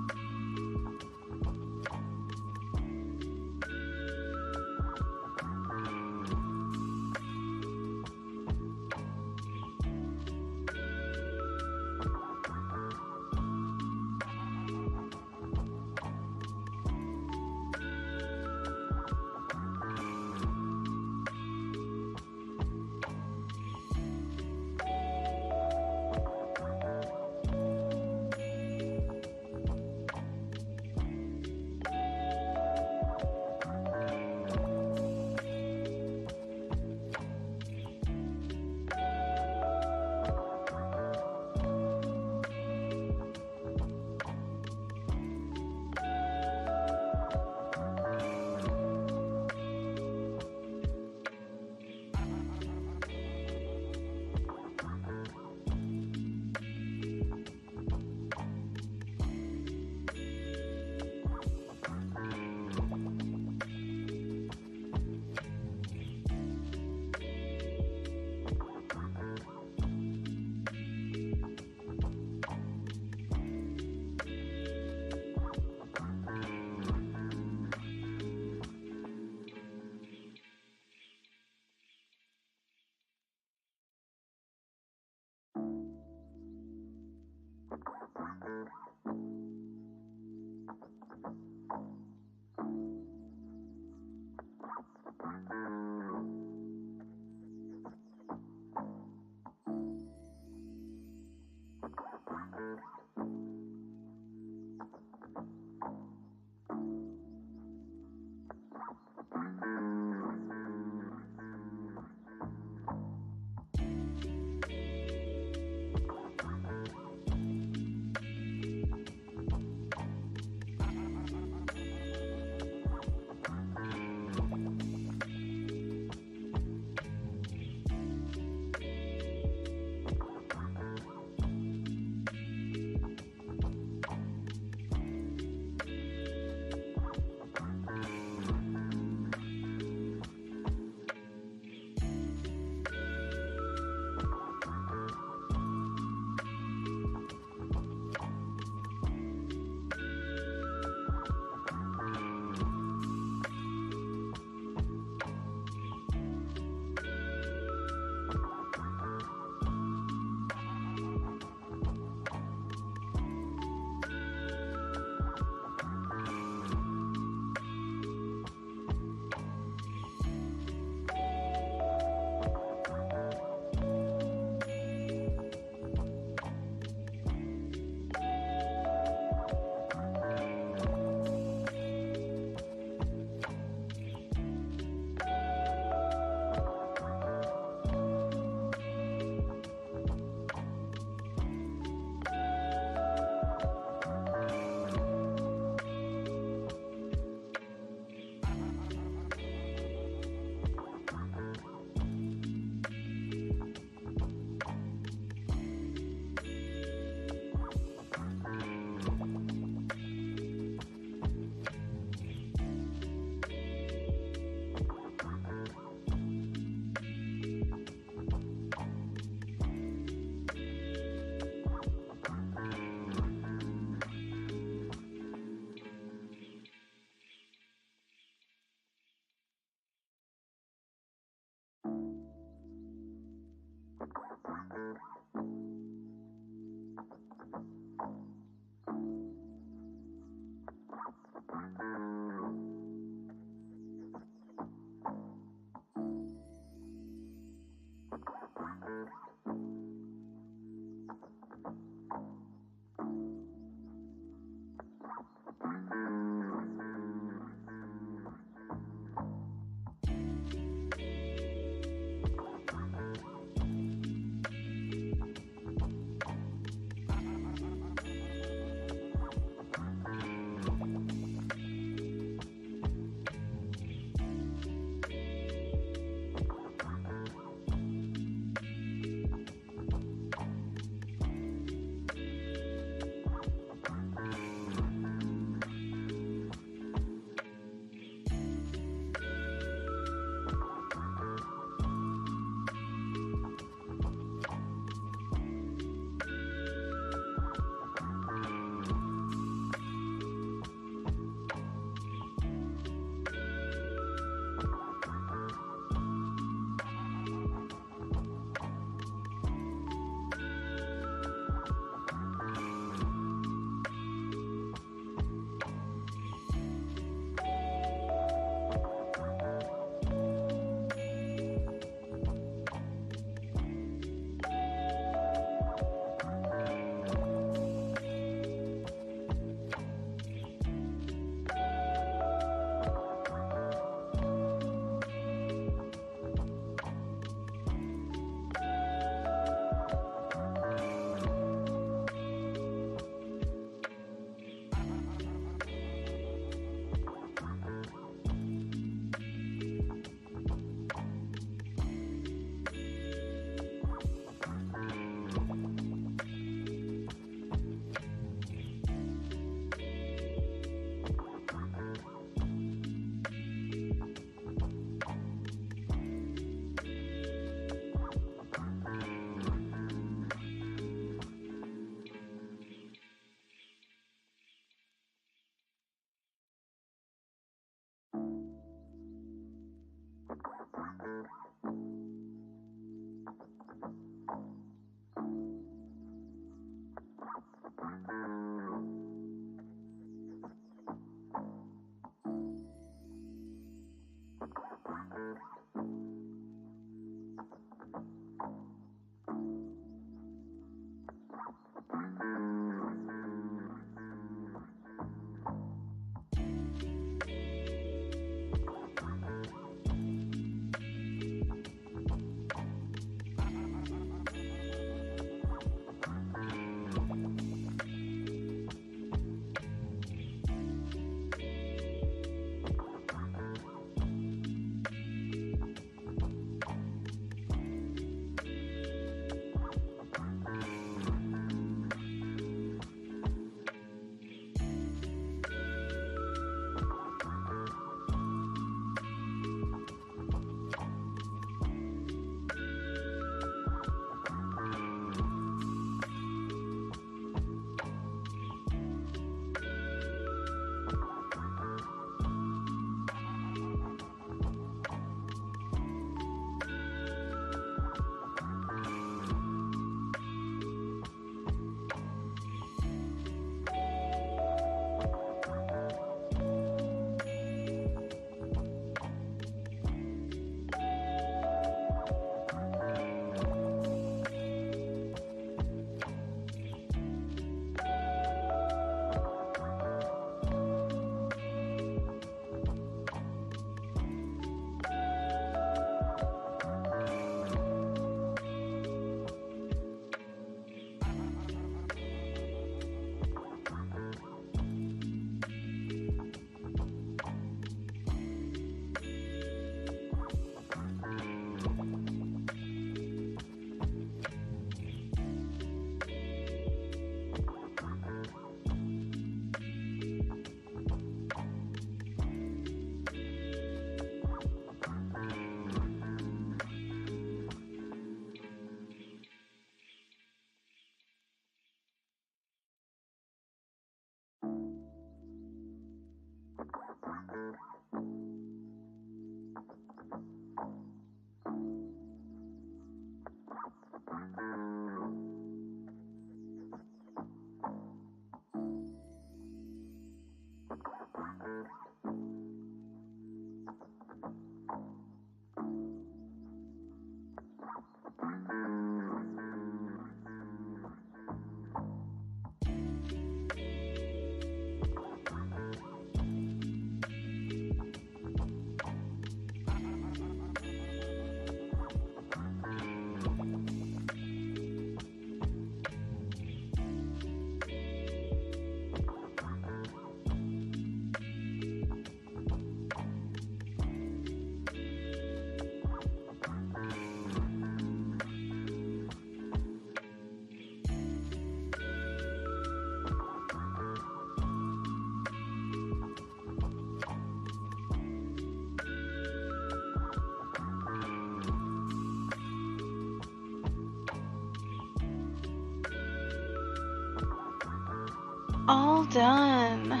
All done.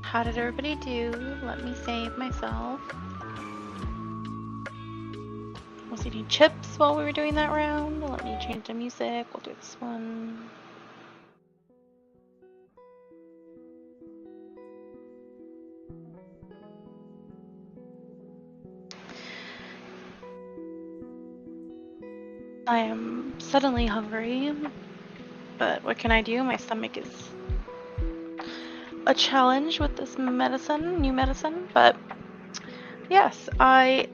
How did everybody do? Let me save myself. Was eating chips while we were doing that round. Let me change the music. We'll do this one. I am suddenly hungry, but what can I do? My stomach is a challenge with this medicine, new medicine, but yes, I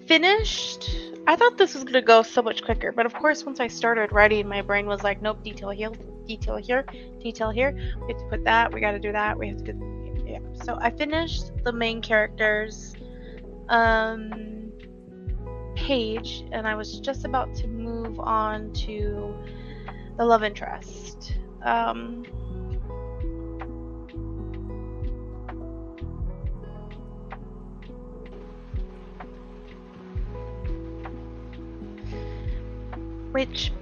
finished. I thought this was gonna go so much quicker, but of course, once I started writing, my brain was like, nope, detail here, detail here, detail here. We have to put that, we gotta do that, we have to do, yeah. So I finished the main character's page, and I was just about to move on to the love interest. Which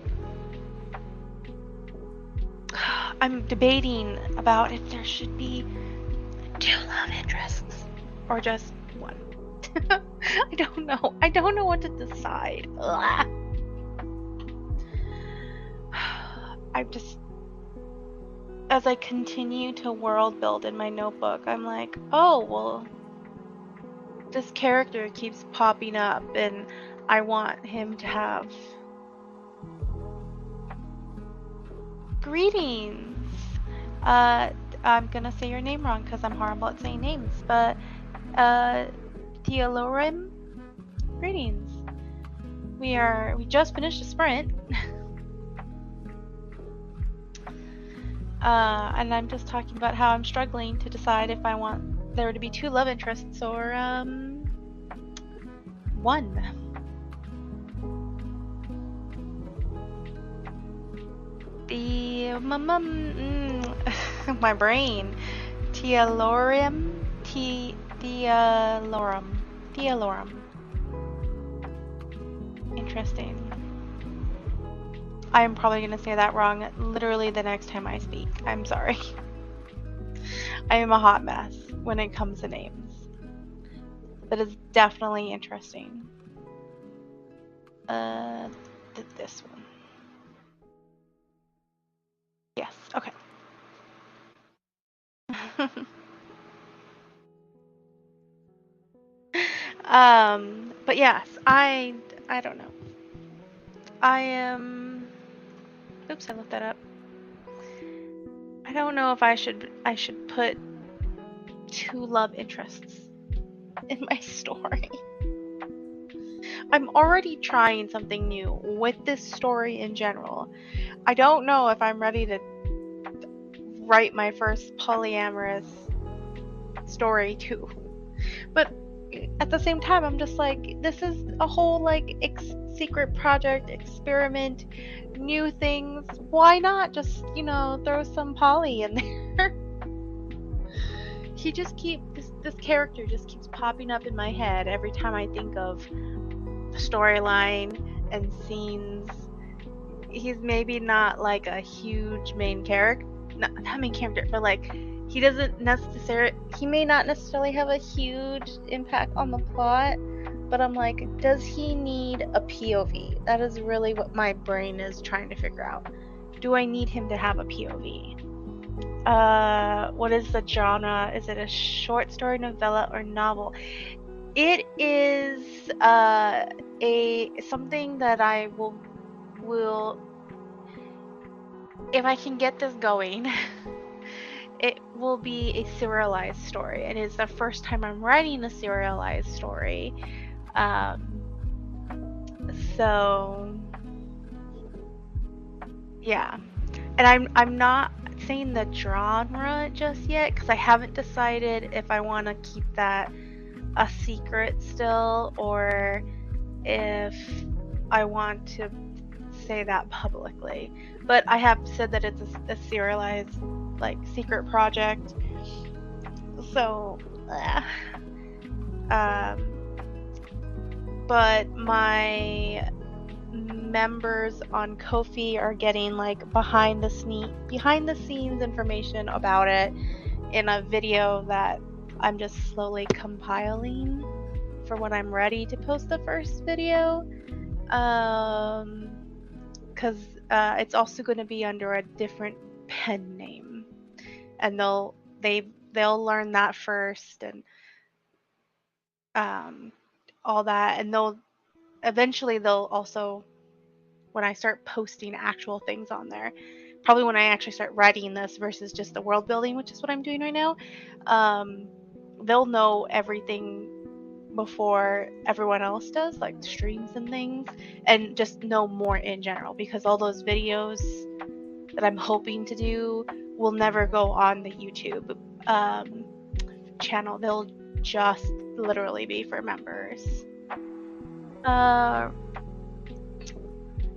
I'm debating about if there should be 2 love interests or just 1. I don't know. I don't know what to decide. Ugh. I just, as I continue to world build in my notebook, I'm like, oh, well, this character keeps popping up and I want him to have greetings. I'm gonna say your name wrong because I'm horrible at saying names, but Theolorim, greetings. We just finished a sprint. And I'm just talking about how I'm struggling to decide if I want there to be 2 love interests or 1. My brain. Theolorum. Interesting. I'm probably going to say that wrong literally the next time I speak. I'm sorry. I am a hot mess when it comes to names. That is definitely interesting. This one. Yes, okay. But yes, I don't know. I am. Oops, I looked that up. I don't know if I should put 2 love interests in my story. I'm already trying something new with this story in general. I don't know if I'm ready to write my first polyamorous story too. But at the same time, I'm just like, this is a whole like secret project, experiment, new things. Why not just, throw some poly in there? This character just keeps popping up in my head every time I think of the storyline and scenes. He's maybe not like a huge main character, not main character, but like he may not necessarily have a huge impact on the plot, but I'm like, does he need a POV? That is really what my brain is trying to figure out. Do I need him to have a POV? What is the genre? Is it a short story, novella, or novel? It is something that I will if I can get this going. It will be a serialized story, and it's the first time I'm writing a serialized story. So yeah, and I'm not saying the genre just yet because I haven't decided if I want to keep that a secret still or if I want to say that publicly. But I have said that it's a serialized like secret project. So but my members on Ko-fi are getting like behind the scenes information about it in a video that I'm just slowly compiling for when I'm ready to post the first video. Because it's also going to be under a different pen name, and they'll learn that first and all that, and they'll also, when I start posting actual things on there, probably when I actually start writing this versus just the world building, which is what I'm doing right now, they'll know everything before everyone else does, like streams and things, and just know more in general, because all those videos that I'm hoping to do will never go on the YouTube channel. They'll just literally be for members.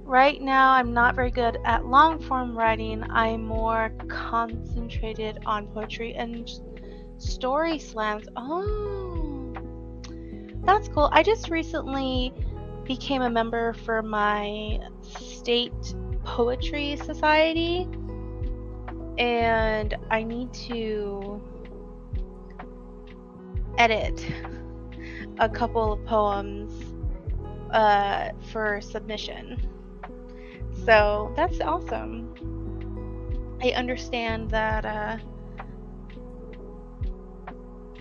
Right now, I'm not very good at long form writing. I'm more concentrated on poetry and story slams. Oh, that's cool. I just recently became a member for my state poetry society, and I need to edit. a couple of poems for submission. So that's awesome. I understand that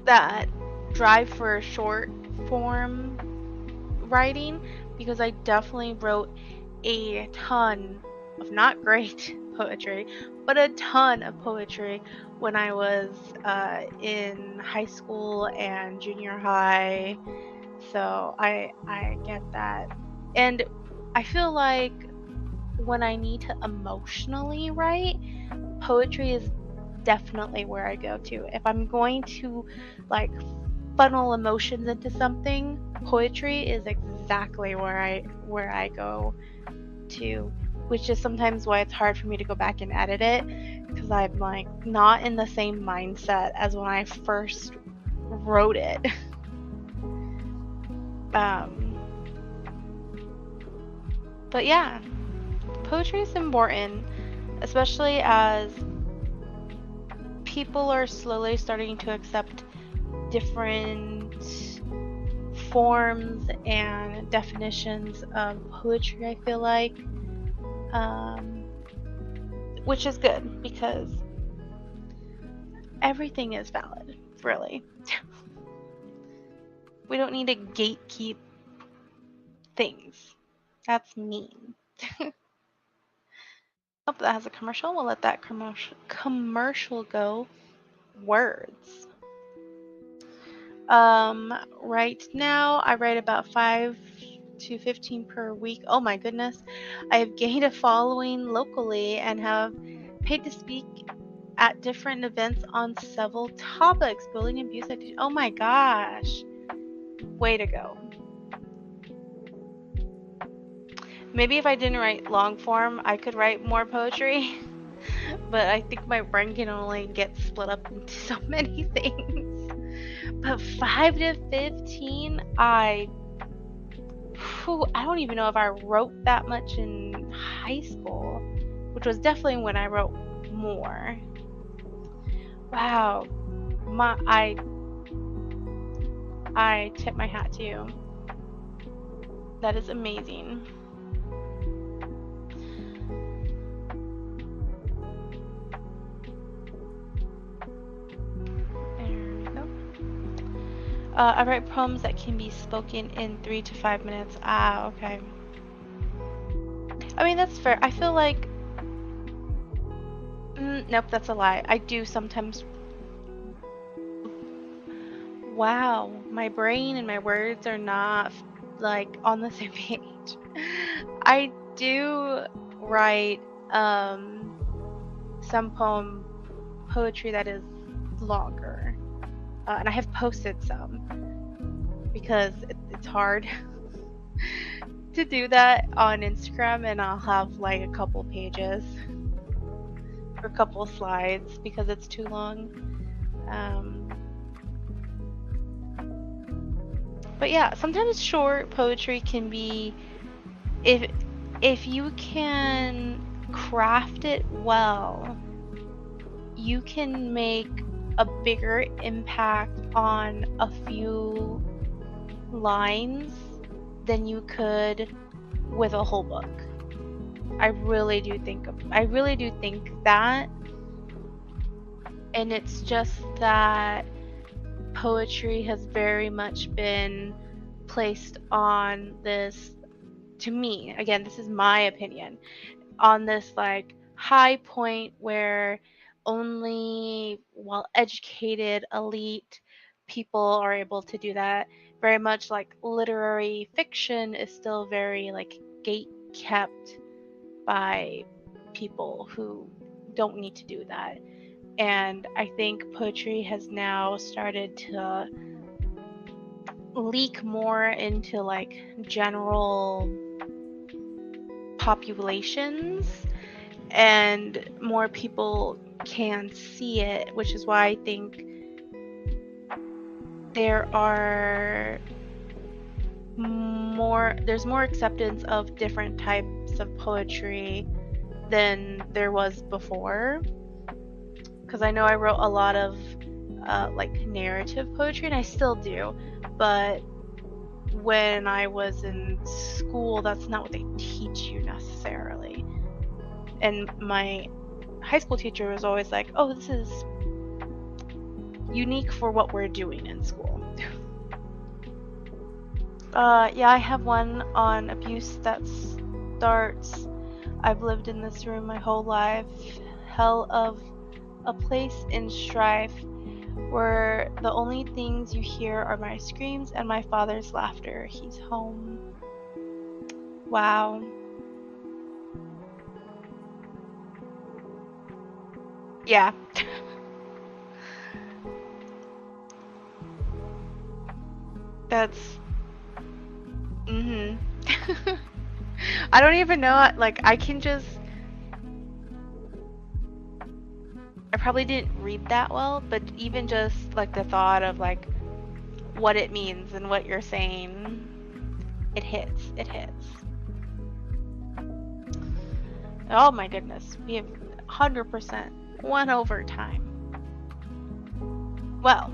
that drive for short form writing, because I definitely wrote a ton of not great poetry, but a ton of poetry when I was in high school and junior high. So I get that. And I feel like when I need to emotionally write, poetry is definitely where I go to. If I'm going to like funnel emotions into something, poetry is exactly where I go to, which is sometimes why it's hard for me to go back and edit it, because I'm like not in the same mindset as when I first wrote it. But yeah, poetry is important, especially as people are slowly starting to accept different forms and definitions of poetry, I feel like, which is good because everything is valid, really. We don't need to gatekeep things. That's mean. Hope that has a commercial. We'll let that commercial go. Words. Right now I write about 5 to 15 per week. Oh my goodness. I have gained a following locally and have paid to speak at different events on several topics, bullying, abuse. Oh my gosh. Way to go. Maybe if I didn't write long form, I could write more poetry. But I think my brain can only get split up into so many things. But 5 to 15, I don't even know if I wrote that much in high school, which was definitely when I wrote more. Wow. I tip my hat to you. That is amazing. I write poems that can be spoken in 3 to 5 minutes. Ah, okay. I mean, that's fair. I feel like... nope, that's a lie. I do sometimes... Wow, my brain and my words are not, like, on the same page. I do write some poetry that is longer. And I have posted some because it's hard to do that on Instagram, and I'll have like a couple pages or a couple slides because it's too long. But yeah, sometimes short poetry can be, if you can craft it well, you can make a bigger impact on a few lines than you could with a whole book. I really do think that. And it's just that poetry has very much been placed on this, to me, again, this is my opinion, on this like high point where only well-educated elite people are able to do that. Very much like literary fiction is still very like gate-kept by people who don't need to do that. And I think poetry has now started to leak more into like general populations, and more people can see it, which is why I think there's more acceptance of different types of poetry than there was before. Because I know I wrote a lot of like narrative poetry, and I still do, but when I was in school, that's not what they teach you necessarily. And my high school teacher was always like, oh, this is unique for what we're doing in school. Yeah, I have one on abuse that starts, I've lived in this room my whole life, hell of a place in strife, where the only things you hear are my screams and my father's laughter. He's home. Wow. Yeah. That's... I don't even know, like, I can just... I probably didn't read that well, but even just, like, the thought of, like, what it means and what you're saying, it hits. It hits. Oh my goodness. We have 100% won over time. Well,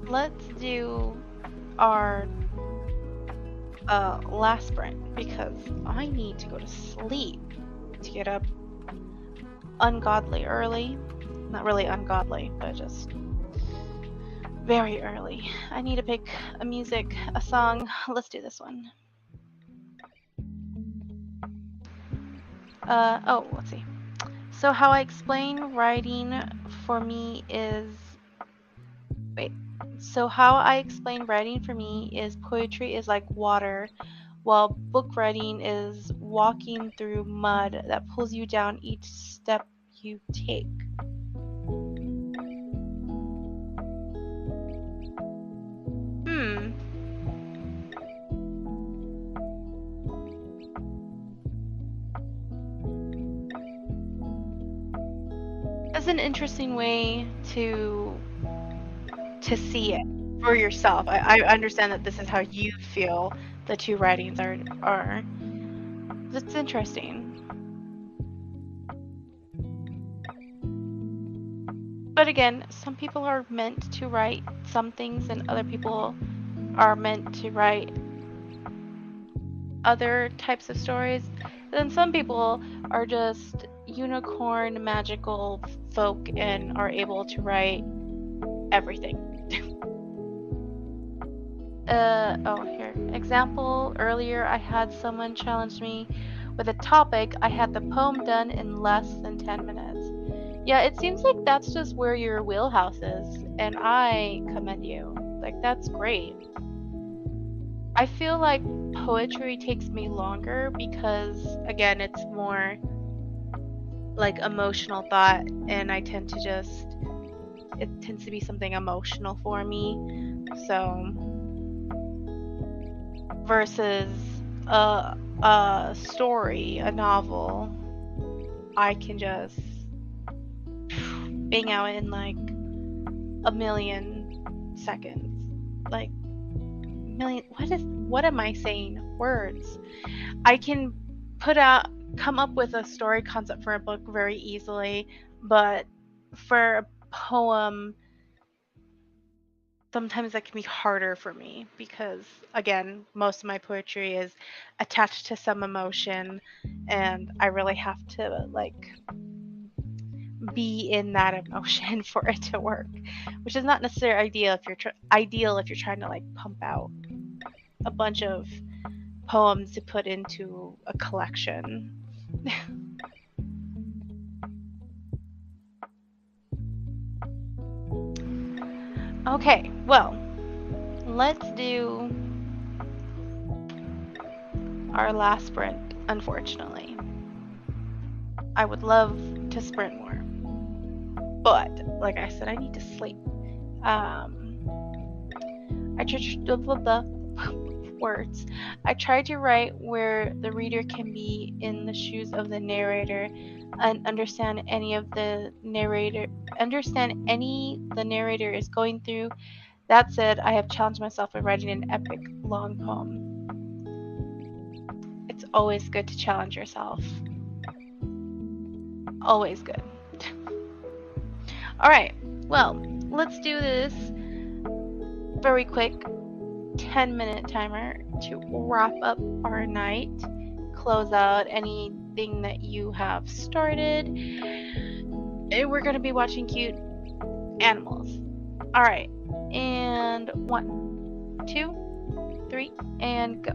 let's do our last sprint, because I need to go to sleep to get up ungodly early. Not really ungodly, but just very early. I need to pick a song. Let's do this one. Let's see. So how I explain writing for me is... So how I explain writing for me is poetry is like water, while book writing is walking through mud that pulls you down each step you take. That's an interesting way to see it for yourself. I understand that this is how you feel the two writings are. That's interesting. But again, some people are meant to write some things and other people are meant to write other types of stories. And then some people are just unicorn magical folk and are able to write everything. Here. Example, earlier I had someone challenge me with a topic. I had the poem done in less than 10 minutes. Yeah, it seems like that's just where your wheelhouse is, and I commend you. Like, that's great. I feel like poetry takes me longer because, again, it's more like emotional thought, and it tends to be something emotional for me. So, versus a story, a novel, I can just bang out in like a million seconds. Like, what am I saying? Words. I can come up with a story concept for a book very easily, but for a poem, sometimes that can be harder for me because, again, most of my poetry is attached to some emotion, and I really have to like be in that emotion for it to work, which is not necessarily ideal if you're trying to like pump out a bunch of poems to put into a collection. Okay, well, let's do our last sprint, unfortunately. I would love to sprint more, but like I said, I need to sleep. I tried to write where the reader can be in the shoes of the narrator and understand any the narrator is going through. That said, I have challenged myself by writing an epic long poem. It's always good to challenge yourself. Always good. Alright, well, let's do this very quick. 10-minute timer to wrap up our night, close out anything that you have started. And we're going to be watching cute animals. All right. And 1, 2, 3, and go.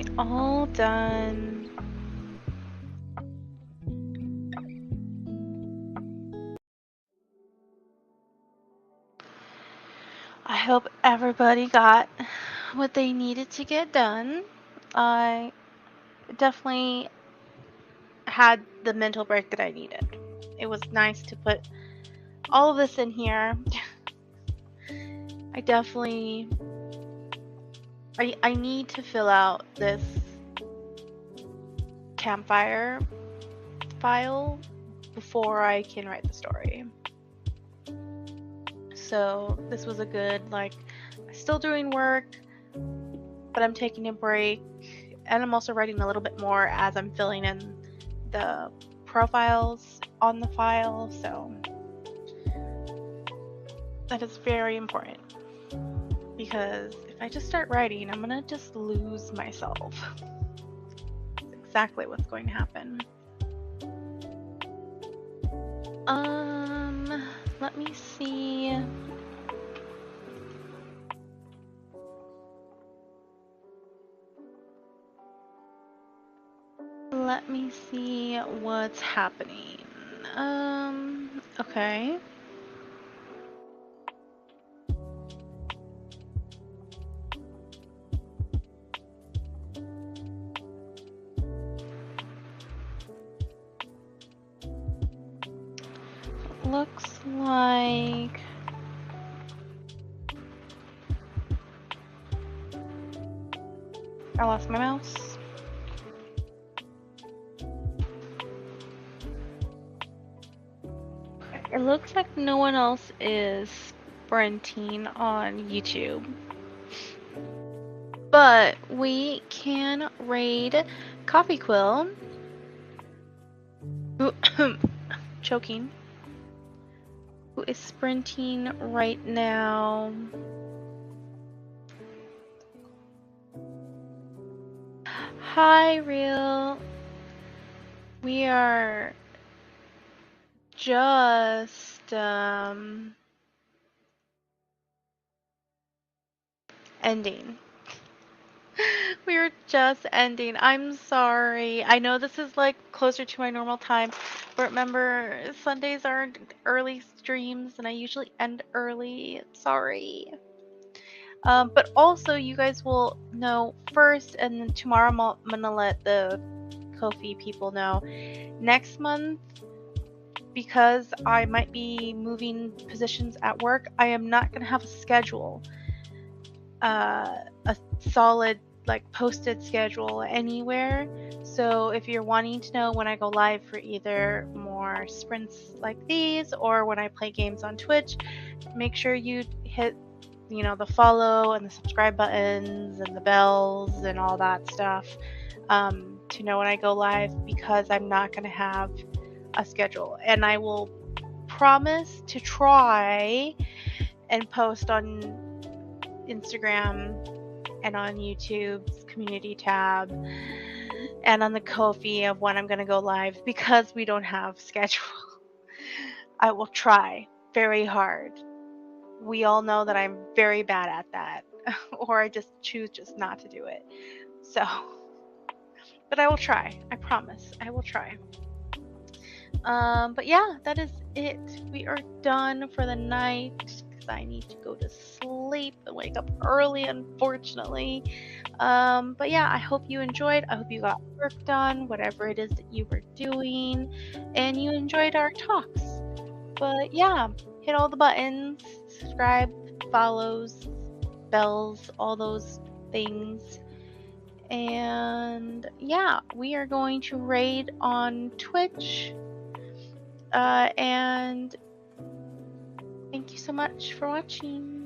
Okay, all done. I hope everybody got what they needed to get done. I definitely had the mental break that I needed. It was nice to put all of this in here. I definitely I need to fill out this campfire file before I can write the story. So this was a good, like, I'm still doing work, but I'm taking a break, and I'm also writing a little bit more as I'm filling in the profiles on the file, so that is very important, because if I just start writing, I'm gonna just lose myself. That's exactly what's going to happen. Let me see. Let me see what's happening. Okay. Looks like I lost my mouse. It looks like no one else is sprinting on YouTube. But we can raid Coffee Quill. Choking. Who is sprinting right now. Hi, Real. We are just ending. We are just ending. I'm sorry. I know this is like closer to my normal time, but remember, Sundays are early streams and I usually end early. Sorry. But also, you guys will know first, and then tomorrow I'm gonna let the Ko-fi people know. Next month, because I might be moving positions at work, I am not gonna have a schedule, a solid, like, posted schedule anywhere. So if you're wanting to know when I go live for either more sprints like these or when I play games on Twitch, make sure you hit, you know, the follow and the subscribe buttons and the bells and all that stuff, to know when I go live, because I'm not going to have a schedule. And I will promise to try and post on Instagram and on YouTube's community tab and on the Ko-fi of when I'm going to go live, because we don't have schedule. I will try very hard. We all know that I'm very bad at that, or I just choose just not to do it. So, but I will try. I promise. I will try. But yeah, that is it. We are done for the night, because I need to go to sleep and wake up early, unfortunately. But yeah, I hope you enjoyed. I hope you got work done, whatever it is that you were doing, and you enjoyed our talks. But yeah, hit all the buttons, subscribe, follows, bells, all those things. And yeah, we are going to raid on Twitch. And thank you so much for watching.